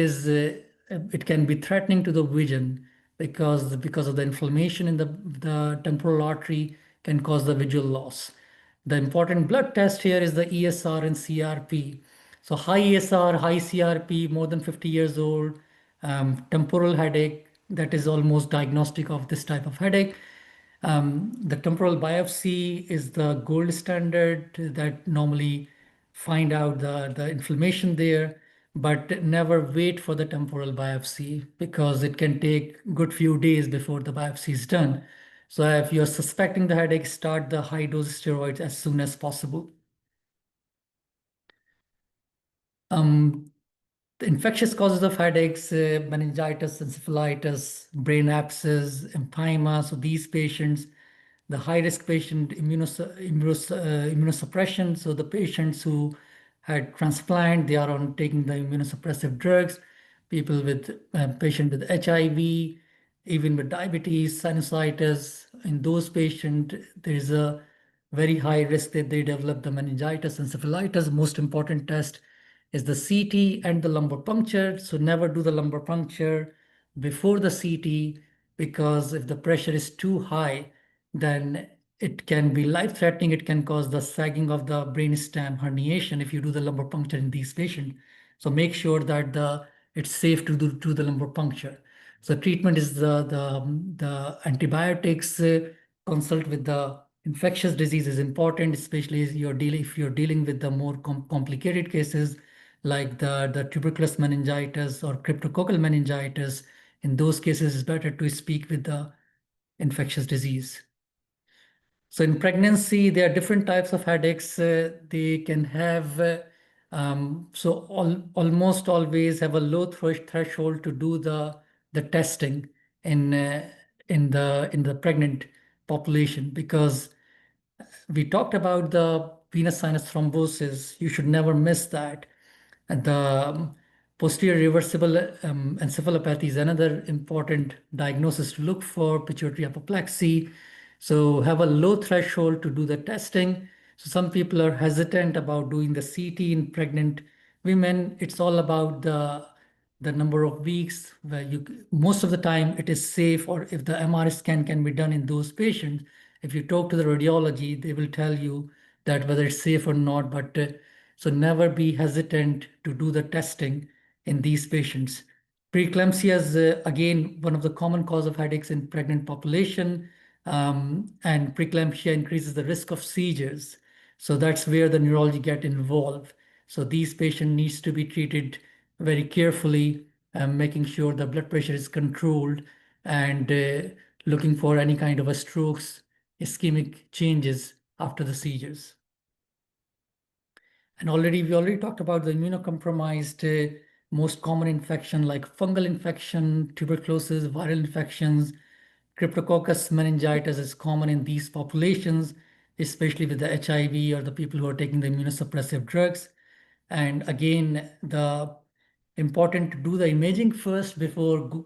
can be threatening to the vision because of the inflammation in the temporal artery can cause the visual loss. The important blood test here is the ESR and CRP. So high ESR, high CRP, more than 50 years old, temporal headache, that is almost diagnostic of this type of headache. The temporal biopsy is the gold standard that normally find out the inflammation there, but never wait for the temporal biopsy because it can take good few days before the biopsy is done. So if you're suspecting the headache, start the high dose steroids as soon as possible. The infectious causes of headaches, meningitis, encephalitis, brain abscess, empyema. So these patients, the high-risk patient, immunosuppression. So the patients who had transplant, they are on taking the immunosuppressive drugs. People with patient with HIV, even with diabetes, sinusitis. In those patients, there is a very high risk that they develop the meningitis, encephalitis. Most important test is the CT and the lumbar puncture. So never do the lumbar puncture before the CT, because if the pressure is too high, then it can be life-threatening. It can cause the sagging of the brainstem, herniation if you do the lumbar puncture in these patients. So make sure that it's safe to do the lumbar puncture. So treatment is the antibiotics. Consult with the infectious disease is important, especially if you're dealing with the more complicated cases like the tuberculous meningitis or cryptococcal meningitis. In those cases, it's better to speak with the infectious disease. So in pregnancy, there are different types of headaches. They can have, almost always have a low threshold to do the testing in in the pregnant population, because we talked about the venous sinus thrombosis. You should never miss that. And the posterior reversible encephalopathy is another important diagnosis to look for, pituitary apoplexy. So have a low threshold to do the testing. So some people are hesitant about doing the CT in pregnant women. It's all about the number of weeks where most of the time it is safe, or if the MR scan can be done in those patients, if you talk to the radiology, they will tell you that whether it's safe or not. But so never be hesitant to do the testing in these patients. Preeclampsia is again one of the common cause of headaches in pregnant population, and preeclampsia increases the risk of seizures. So that's where the neurology get involved. So these patients needs to be treated very carefully, making sure the blood pressure is controlled, and looking for any kind of a strokes, ischemic changes after the seizures. And we already talked about the immunocompromised, most common infection like fungal infection, tuberculosis, viral infections. Cryptococcus meningitis is common in these populations, especially with the HIV or the people who are taking the immunosuppressive drugs. And again, the important to do the imaging first before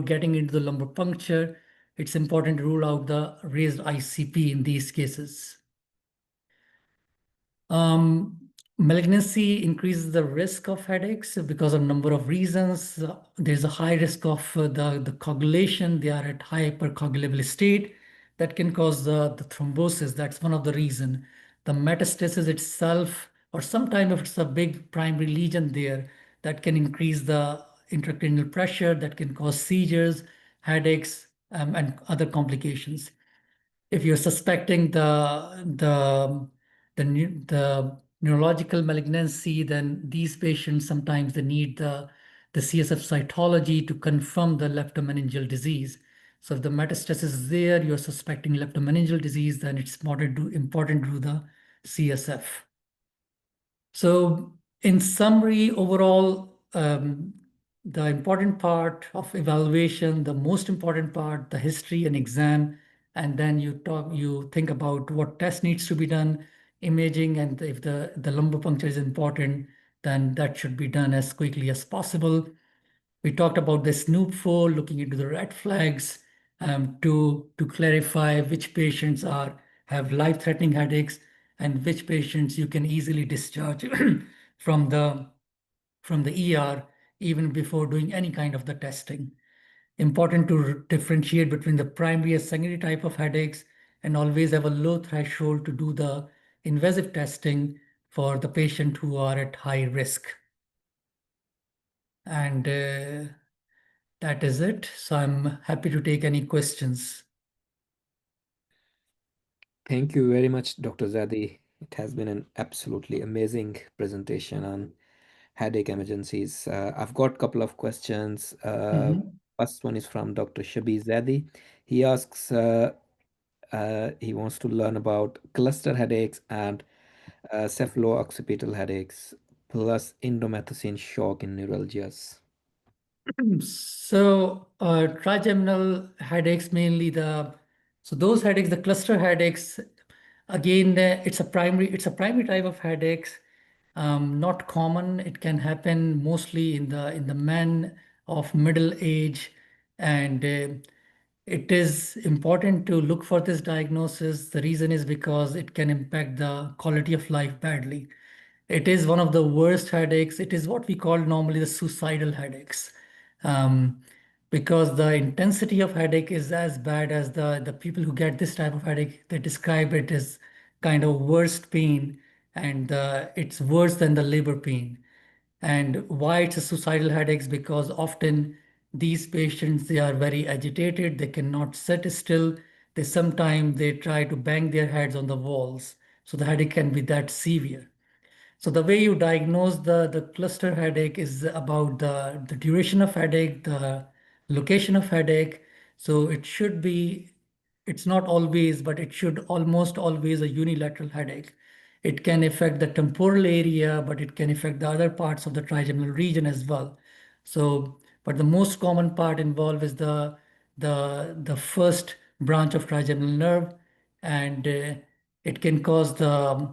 getting into the lumbar puncture. It's important to rule out the raised ICP in these cases. Malignancy increases the risk of headaches because of a number of reasons. There's a high risk of the coagulation. They are at hypercoagulable state that can cause the thrombosis. That's one of the reason. The metastasis itself, or sometimes if it's a big primary lesion there, that can increase the intracranial pressure, that can cause seizures, headaches, and other complications. If you're suspecting the neurological malignancy, then these patients sometimes they need the CSF cytology to confirm the leptomeningeal disease. So if the metastasis is there, you're suspecting leptomeningeal disease, then it's important to do the CSF. So, in summary, overall, the important part of evaluation, the most important part, the history and exam, and then you think about what test needs to be done, imaging, and if the lumbar puncture is important, then that should be done as quickly as possible. We talked about the Snoop 4, looking into the red flags to clarify which patients have life-threatening headaches and which patients you can easily discharge from the ER even before doing any kind of the testing. Important to differentiate between the primary and secondary type of headaches and always have a low threshold to do the invasive testing for the patient who are at high risk. And that is it. So I'm happy to take any questions. Thank you very much, Dr. Zadi. It has been an absolutely amazing presentation on headache emergencies. I've got a couple of questions. Mhm. First one is from Dr. Shabi Zadi. He asks, he wants to learn about cluster headaches and cephalococcipital headaches, plus indomethacin shock in neuralgias. So trigeminal headaches mainly so those headaches, the cluster headaches, again, it's a primary type of headaches. Not common. It can happen mostly in the men of middle age, and it is important to look for this diagnosis. The reason is because it can impact the quality of life badly. It is one of the worst headaches. It is what we call normally the suicidal headaches. Um, because the intensity of headache is as bad as the people who get this type of headache, they describe it as kind of worst pain, and it's worse than the labor pain. And why it's a suicidal headaches? Because often these patients, they are very agitated, they cannot sit still. They try to bang their heads on the walls. So the headache can be that severe. So the way you diagnose the cluster headache is about the duration of headache, the location of headache. So it's not always, but it should almost always a unilateral headache. It can affect the temporal area, but it can affect the other parts of the trigeminal region as well. So, but the most common part involved is the first branch of trigeminal nerve, and it can cause the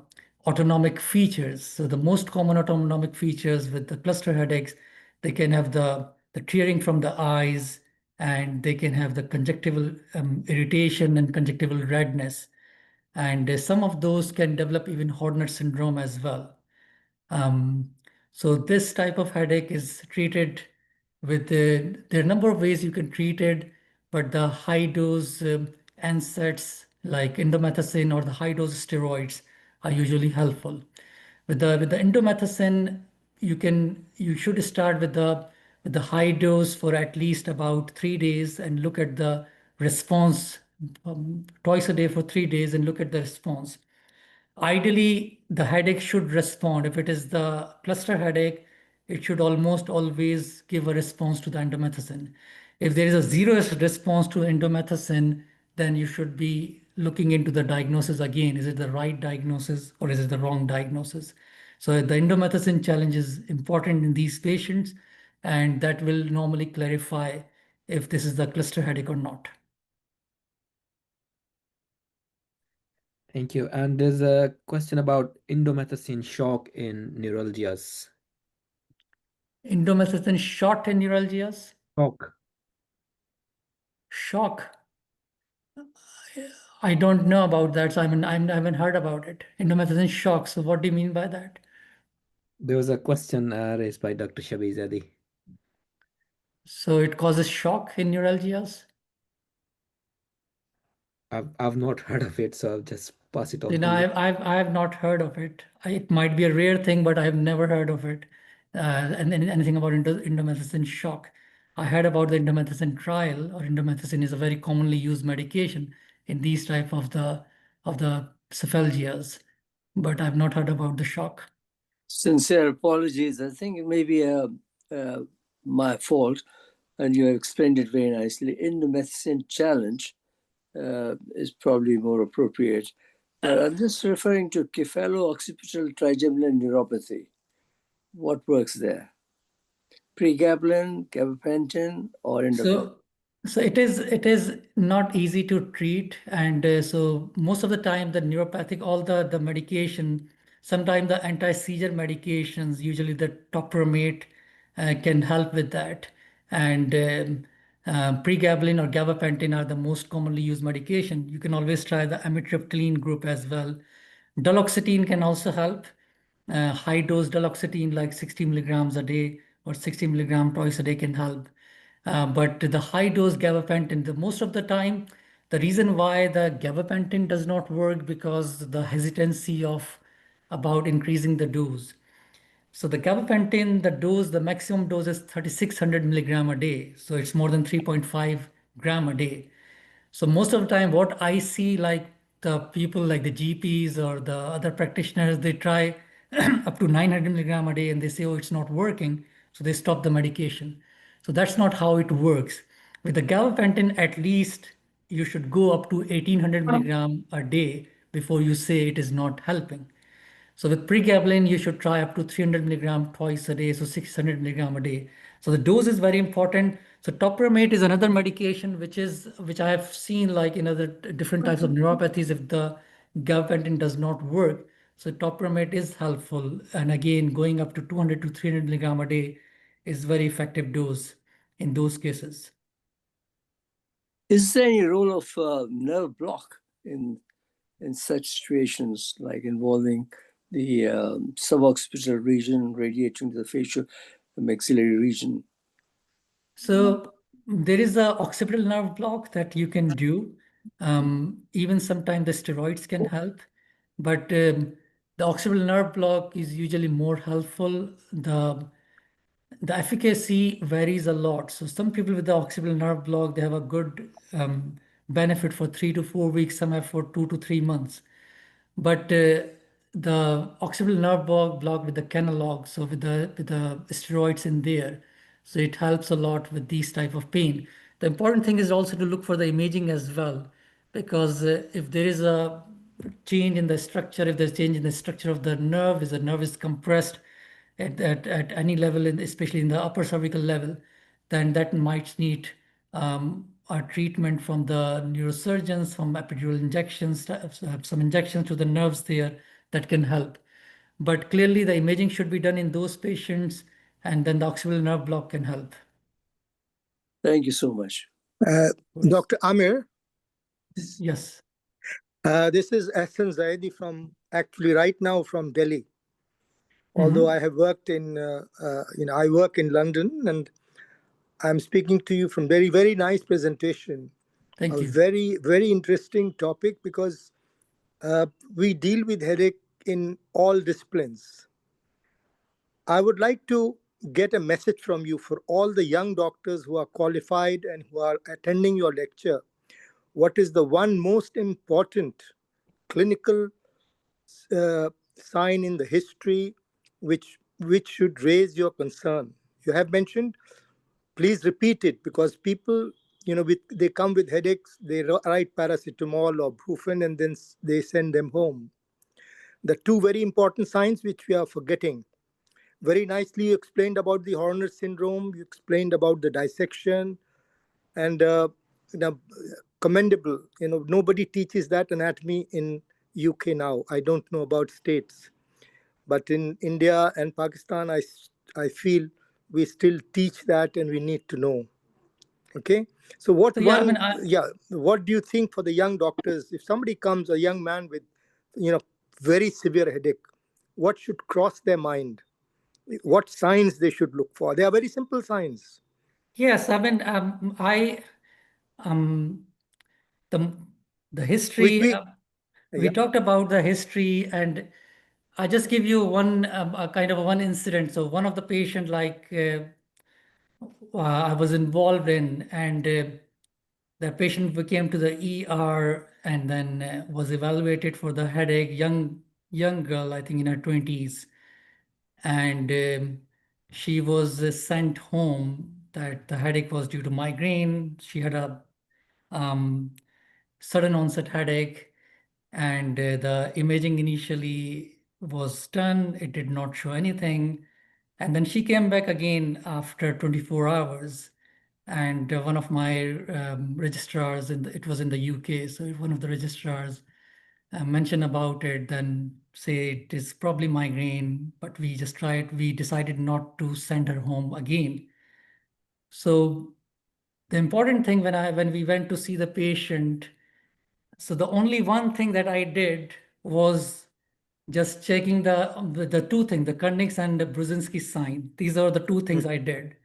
autonomic features. So the most common autonomic features with the cluster headaches, they can have the tearing from the eyes, and they can have the conjunctival irritation and conjunctival redness. And some of those can develop even Horner syndrome as well. Um, so this type of headache is treated there are a number of ways you can treat it, but the high dose NSAIDs like indomethacin or the high dose steroids are usually helpful. With the indomethacin, you should start with the high dose for at least about 3 days and look at the response twice a day for 3 days and look at the response. Ideally, the headache should respond. If it is the cluster headache, it should almost always give a response to the indomethacin. If there is a zero response to indomethacin, then you should be looking into the diagnosis again. Is it the right diagnosis or is it the wrong diagnosis? So the indomethacin challenge is important in these patients, and that will normally clarify if this is the cluster headache or not. Thank you. And there's a question about indomethacin shock in neuralgias. Indomethacin short in neuralgias, Shock. shock. I don't know about that. So I haven't heard about it. Endomethacin shock. So what do you mean by that? There was a question raised by Dr. Shabi Zadi. So it causes shock in neuralgias. I've not heard of it, so I'll just pass it on You to know, you. I have not heard of it. It might be a rare thing, but I have never heard of it. And anything about indomethacin shock. I heard about the indomethacin trial, or indomethacin is a very commonly used medication in these type of the cephalgias, but I've not heard about the shock. Sincere apologies. I think it may be my fault, and you have explained it very nicely. In the medicine challenge is probably more appropriate. I'm just referring to cephalo-occipital trigeminal neuropathy. What works there? Pregabalin, gabapentin, or endocrine? So it is not easy to treat, and so most of the time the neuropathic, all the medication, sometimes the anti-seizure medications, usually the topiramate, can help with that, and pregabalin or gabapentin are the most commonly used medication. You can always try the amitriptyline group as well. Duloxetine can also help. High dose duloxetine, like 60 milligrams a day or 60 milligram twice a day, can help. But the high dose gabapentin, the most of the time, the reason why the gabapentin does not work because the hesitancy of about increasing the dose. So the gabapentin, the dose, the maximum dose is 3600 milligram a day. So it's more than 3.5 gram a day. So most of the time, what I see, like the people like the GPs or the other practitioners, they try up to 900 milligram a day and they say, oh, it's not working. So they stop the medication. So that's not how it works. With the gabapentin, at least you should go up to 1800 milligram a day before you say it is not helping. So with pregabalin, you should try up to 300 milligram twice a day, so 600 milligram a day. So the dose is very important. So topiramate is another medication which I have seen like in other different types of neuropathies if the gabapentin does not work. So topiramate is helpful, and again, going up to 200 to 300 milligram a day is very effective dose in those cases. Is there any role of nerve block in such situations, like involving the suboccipital region radiating to the facial maxillary region? So there is a occipital nerve block that you can do. Even sometimes the steroids can help, but the occipital nerve block is usually more helpful. The efficacy varies a lot. So some people with the occipital nerve block, they have a good benefit for 3 to 4 weeks, some have for 2 to 3 months. But the occipital nerve block with the canalog, so with the steroids in there, so it helps a lot with these type of pain. The important thing is also to look for the imaging as well, because if there is a change in the structure, if there's change in the structure of the nerve, if the nerve is compressed at any level, especially in the upper cervical level, then that might need a treatment from the neurosurgeons, from epidural injections, some injections to the nerves there that can help. But clearly, the imaging should be done in those patients, and then the occipital nerve block can help. Thank you so much. Dr. Amir, Yes. this is Zaidi from actually right now from Delhi. Although I have worked in, I work in London, and I'm speaking to you from very, very nice presentation. Thank you. Very, very interesting topic, because we deal with headache in all disciplines. I would like to get a message from you for all the young doctors who are qualified and who are attending your lecture. What is the one most important clinical sign in the history which should raise your concern? You have mentioned, please repeat it, because people, they come with headaches, they write paracetamol or brufen, and then they send them home. The two very important signs which we are forgetting. Very nicely you explained about the Horner syndrome, you explained about the dissection, and commendable. Nobody teaches that anatomy in UK now. I don't know about states, but in India and Pakistan, I feel we still teach that, and we need to know. Okay, so what what do you think for the young doctors? If somebody comes, a young man with, very severe headache, what should cross their mind? What signs they should look for? They are very simple signs. Yes, I mean, the history. We talked about the history, and I just give you one a kind of one incident. So one of the patient, like I was involved in, and the patient came to the ER and then was evaluated for the headache. Young girl, I think in her 20s, and she was sent home that the headache was due to migraine. She had a sudden onset headache, And the imaging initially was done. It did not show anything. And then she came back again after 24 hours. And one of my registrars, it was in the UK, so one of the registrars mentioned about it, then say it is probably migraine, but we decided not to send her home again. So the important thing when we went to see the patient, so the only one thing that I did was just checking the two things, the Kernig's and the Brzezinski sign. These are the two things I did.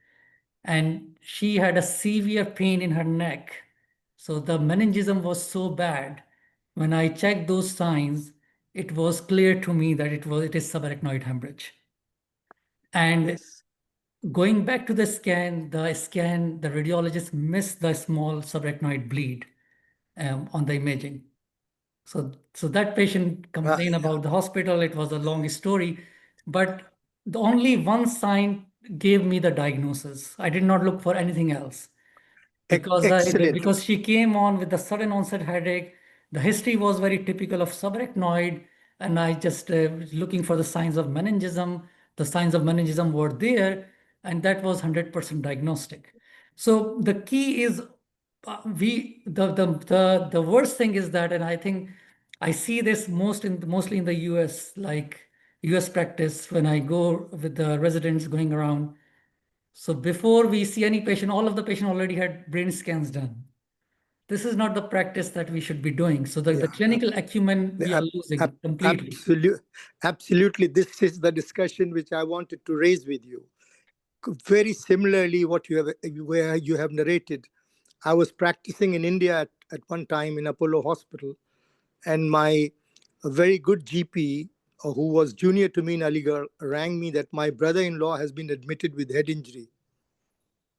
And she had a severe pain in her neck. So the meningism was so bad. When I checked those signs, it was clear to me that it is subarachnoid hemorrhage. And Yes. going back to the scan, the radiologist missed the small subarachnoid bleed on the imaging. So that patient complained about the hospital. It was a long story, but the only one sign gave me the diagnosis. I did not look for anything else Excellent. because she came on with the sudden onset headache. The history was very typical of subarachnoid, and I just was looking for the signs of meningism. The signs of meningism were there, and that was 100% diagnostic. So the key is the worst thing is that, and I think I see this mostly in the US, like US practice when I go with the residents going around. So before we see any patient, all of the patient already had brain scans done. This is not the practice that we should be doing. So the clinical acumen we are losing completely. Absolutely. This is the discussion which I wanted to raise with you. Very similarly, where you have narrated, I was practicing in India at one time in Apollo Hospital, and my very good GP, who was junior to me in Aligarh, rang me that my brother-in-law has been admitted with head injury.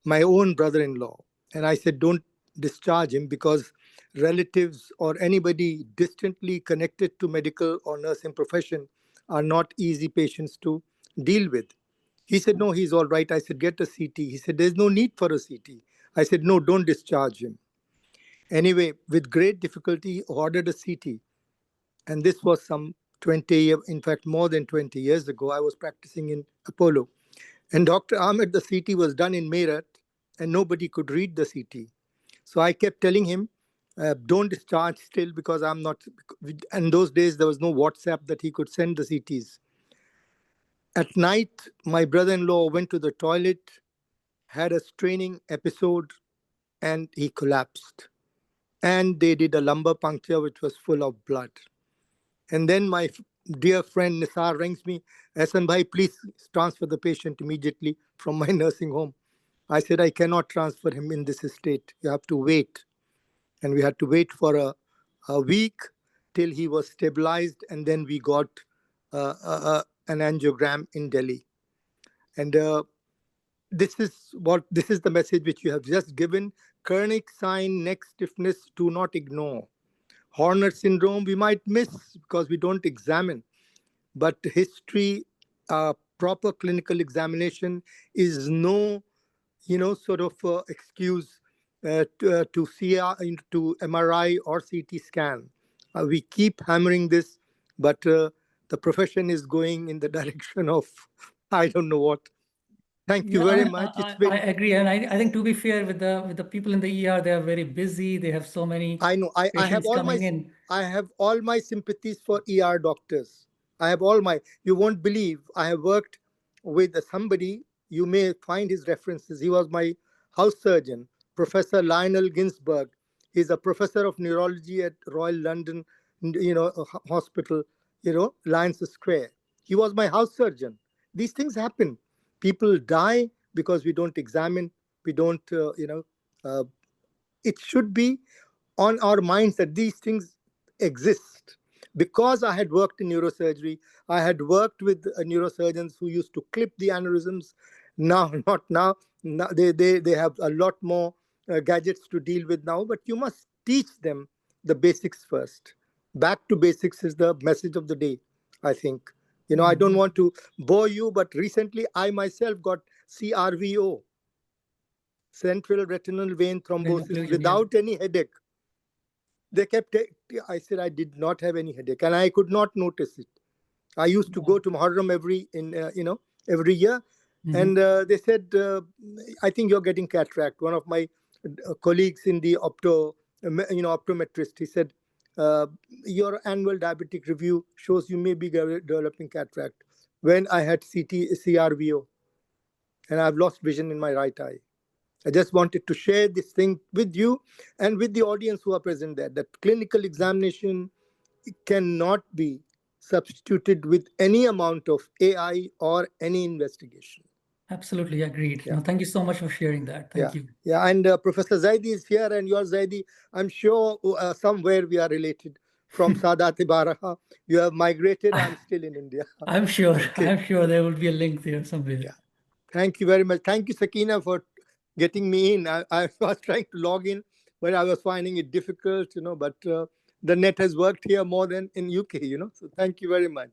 My own brother-in-law. And I said, don't discharge him, because relatives or anybody distantly connected to medical or nursing profession are not easy patients to deal with. He said, no, he's all right. I said, get a CT. He said, there's no need for a CT. I said, no, don't discharge him. Anyway, with great difficulty, he ordered a CT. And this was some 20 years, in fact, more than 20 years ago. I was practicing in Apollo. And Dr. Ahmed, the CT was done in Meerut, and nobody could read the CT. So I kept telling him, don't discharge still, because I'm not. In those days, there was no WhatsApp that he could send the CTs. At night, my brother-in-law went to the toilet, had a straining episode, and he collapsed. And they did a lumbar puncture, which was full of blood. And then my dear friend Nisar rings me, Hasan bhai, please transfer the patient immediately from my nursing home. I said, I cannot transfer him in this state. You have to wait. And we had to wait for a week till he was stabilized. And then we got an angiogram in Delhi. And this is the message which you have just given. Kernick sign, neck stiffness, do not ignore. Horner syndrome, we might miss because we don't examine. But history, proper clinical examination is no, sort of excuse to MRI or CT scan. We keep hammering this, but the profession is going in the direction of, I don't know what. Thank you very much. I agree, and I think, to be fair, with the people in the ER, they are very busy. They have so many I know. I have patients coming in. I have all my sympathies for ER doctors. I have all my. You won't believe. I have worked with somebody. You may find his references. He was my house surgeon, Professor Lionel Ginsberg. He's a professor of neurology at Royal London, Hospital. Lions Square. He was my house surgeon. These things happen. People die because we don't examine. We don't. It should be on our minds that these things exist. Because I had worked in neurosurgery, I had worked with neurosurgeons who used to clip the aneurysms. Now, not now, now they have a lot more gadgets to deal with now, but you must teach them the basics first. Back to basics is the message of the day, I think. I don't want to bore you, but recently I myself got CRVO, central retinal vein thrombosis, without any headache. they kept. I said I did not have any headache, and I could not notice it. I used to go to Muharram every year, and they said, I think you're getting cataract. One of my colleagues in the optometrist, he said, your annual diabetic review shows you may be developing cataract. When I had CRVO, and I've lost vision in my right eye. I just wanted to share this thing with you and with the audience who are present there, that clinical examination cannot be substituted with any amount of AI or any investigation. Absolutely agreed. Yeah. No, thank you so much for sharing that. Thank you. Yeah, and Professor Zaidi is here, and you are Zaidi. I'm sure somewhere we are related from Sadat Baraha. You have migrated. I'm still in India. I'm sure. Okay. I'm sure there will be a link there somewhere. Yeah. Thank you very much. Thank you, Sakina, for getting me in. I was trying to log in, but I was finding it difficult, but the net has worked here more than in UK, so thank you very much.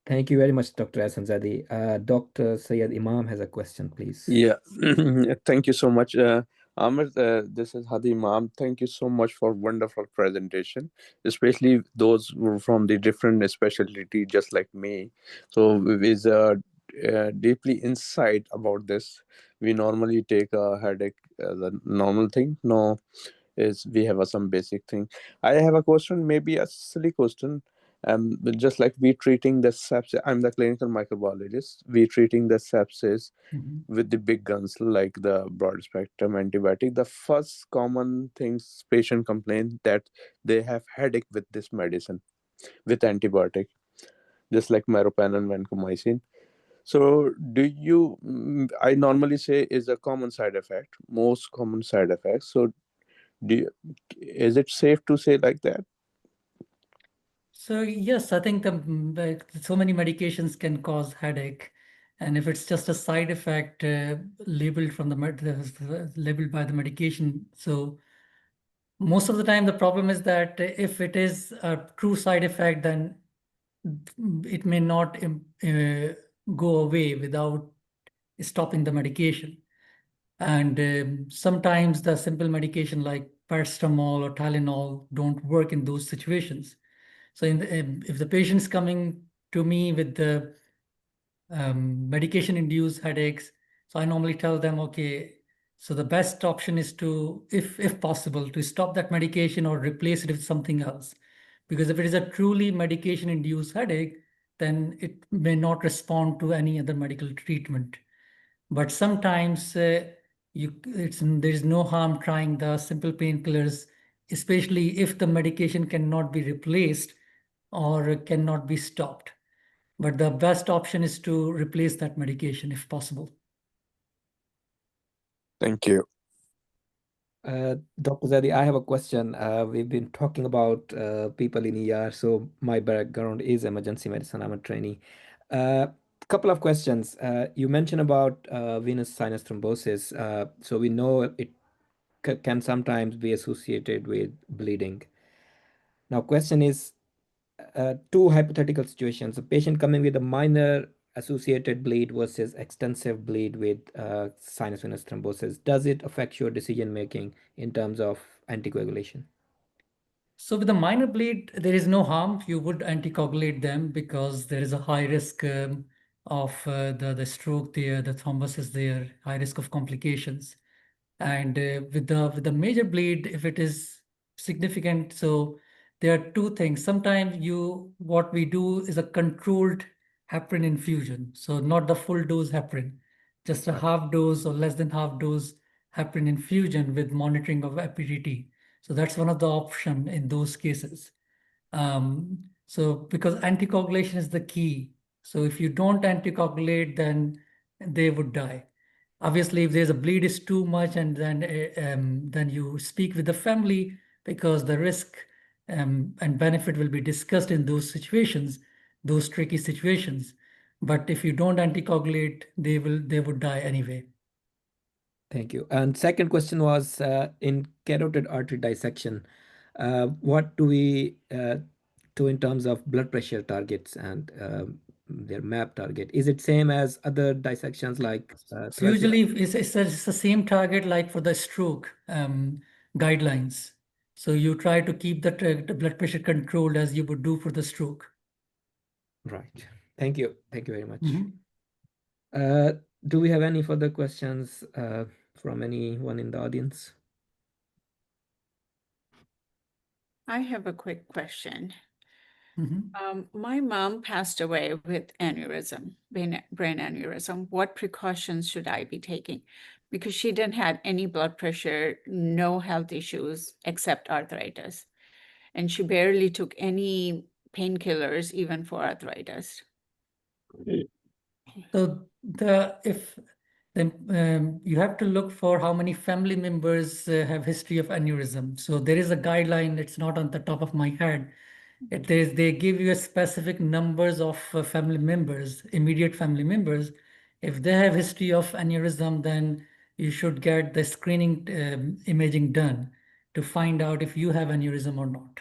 Thank you very much, Dr. Ahsanzadi. Dr. Syed Imam has a question, please. Yeah, thank you so much, Amir. This is Hadi Imam. Thank you so much for wonderful presentation, especially those who are from the different specialty, just like me. So with deeply insight about this, we normally take a headache as a normal thing. No, is we have some basic thing. I have a question, maybe a silly question. But just like we treating the sepsis, I'm the clinical microbiologist. We treating the sepsis with the big guns like the broad spectrum antibiotic. The first common things patient complain that they have headache with this medicine with antibiotic, just like meropenem and vancomycin. So do you? I normally say is a common side effect, most common side effect. So do you, is it safe to say like that? So yes, I think so many medications can cause headache, and if it's just a side effect labeled from labeled by the medication, so most of the time the problem is that if it is a true side effect, then it may not go away without stopping the medication. And sometimes the simple medication like paracetamol or Tylenol don't work in those situations. So if the patient's coming to me with the medication-induced headaches, so I normally tell them, okay, so the best option is to, if possible, to stop that medication or replace it with something else. Because if it is a truly medication-induced headache, then it may not respond to any other medical treatment. But sometimes there's no harm trying the simple painkillers, especially if the medication cannot be replaced or cannot be stopped. But the best option is to replace that medication if possible. Thank you. Dr. Zadi, I have a question. We've been talking about people in ER, so my background is emergency medicine. I'm a trainee. Couple of questions. You mentioned about venous sinus thrombosis. So we know it can sometimes be associated with bleeding. Now, question is, two hypothetical situations: a patient coming with a minor associated bleed versus extensive bleed with sinus venous thrombosis. Does it affect your decision making in terms of anticoagulation? So with a minor bleed, there is no harm. You would anticoagulate them because there is a high risk of the stroke there, the thrombosis there, high risk of complications. And with the major bleed, if it is significant, so there are two things. Sometimes what we do is a controlled heparin infusion. So not the full dose heparin, just a half dose or less than half dose heparin infusion with monitoring of FPGT. So that's one of the options in those cases. So because anticoagulation is the key. So if you don't anticoagulate, then they would die. Obviously, if there's a bleed is too much, and then you speak with the family because the risk and benefit will be discussed in those situations, those tricky situations. But if you don't anticoagulate, they would die anyway. Thank you. And second question was in carotid artery dissection, what do we do in terms of blood pressure targets and their MAP target? Is it same as other dissections like So usually it's the same target like for the stroke. guidelines. So you try to keep the blood pressure controlled as you would do for the stroke. Right. Thank you. Thank you very much. Mhm. Do we have any further questions from anyone in the audience? I have a quick question. Mhm. My mom passed away with aneurysm, brain aneurysm. What precautions should I be taking? Because she didn't have any blood pressure, no health issues except arthritis. And she barely took any painkillers, even for arthritis. So you have to look for how many family members have history of aneurysm. So there is a guideline. It's not on the top of my head. It is they give you a specific numbers of family members, immediate family members. If they have history of aneurysm, then you should get the screening imaging done to find out if you have aneurysm or not.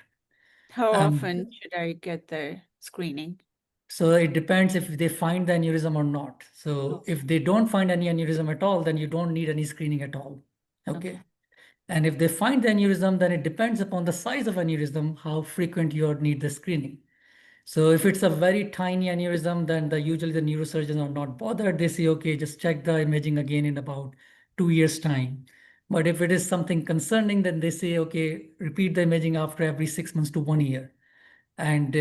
How Um, often should I get the screening? So it depends if they find the aneurysm or not. So if they don't find any aneurysm at all, then you don't need any screening at all. Okay. And if they find the aneurysm, then it depends upon the size of aneurysm, how frequent you need the screening. So if it's a very tiny aneurysm, then usually the neurosurgeons are not bothered. They say, okay, just check the imaging again in about 2 years' time. But if it is something concerning, then they say, okay, repeat the imaging after every 6 months to 1 year. And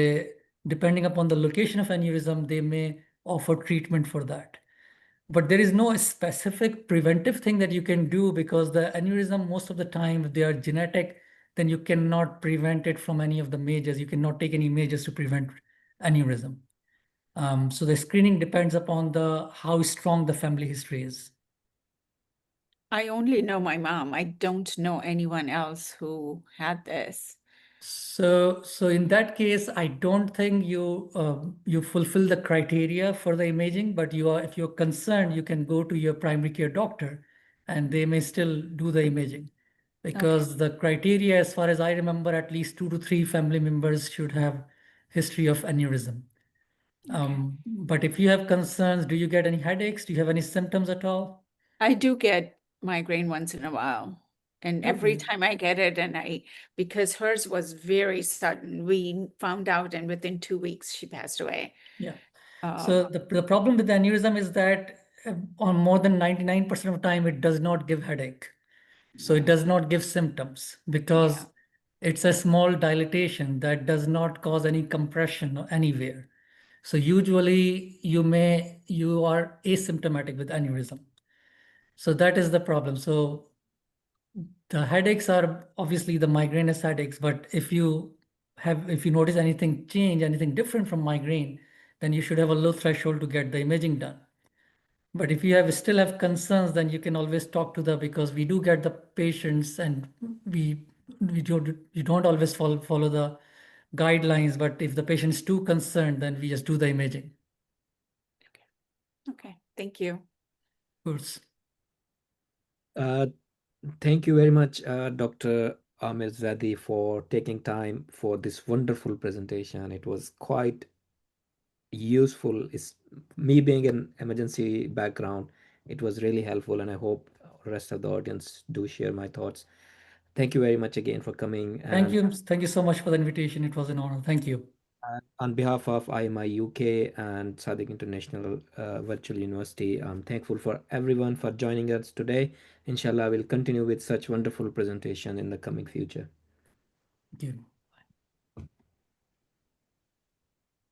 depending upon the location of aneurysm, they may offer treatment for that. But there is no specific preventive thing that you can do, because the aneurysm, most of the time, if they are genetic, then you cannot prevent it from any of the majors. You cannot take any majors to prevent aneurysm. So the screening depends upon how strong the family history is. I only know my mom. I don't know anyone else who had this. So in that case, I don't think you fulfill the criteria for the imaging, but if you're concerned, you can go to your primary care doctor, and they may still do the imaging, because the criteria, as far as I remember, at least 2 to 3 family members should have history of aneurysm. But if you have concerns, do you get any headaches? Do you have any symptoms at all? I do get migraine once in a while. And every Okay. time I get it, because hers was very sudden, we found out, and within 2 weeks she passed away. Yeah. Um, So the problem with the aneurysm is that on more than 99% of the time, it does not give headache. So it does not give symptoms, because it's a small dilatation that does not cause any compression anywhere. So usually you are asymptomatic with aneurysm. So that is the problem. So the headaches are obviously the migraine headaches, but if you notice anything different from migraine, then you should have a low threshold to get the imaging done. But if you still have concerns, then you can always talk to because we do get the patients, and you don't always follow the guidelines. But if the patient is too concerned, then we just do the imaging. Okay, thank you. Of course. Thank you very much, Dr. Amir Zaidi, for taking time for this wonderful presentation. It was quite useful. Is me being an emergency background, it was really helpful, and I hope rest of the audience do share my thoughts. Thank you very much again for coming. Thank And you. Thank you so much for the invitation. It was an honor. Thank you. on behalf of IMI UK and Sadiq International Virtual University, I'm thankful for everyone for joining us today. Inshallah, we'll continue with such wonderful presentation in the coming future. Thank you.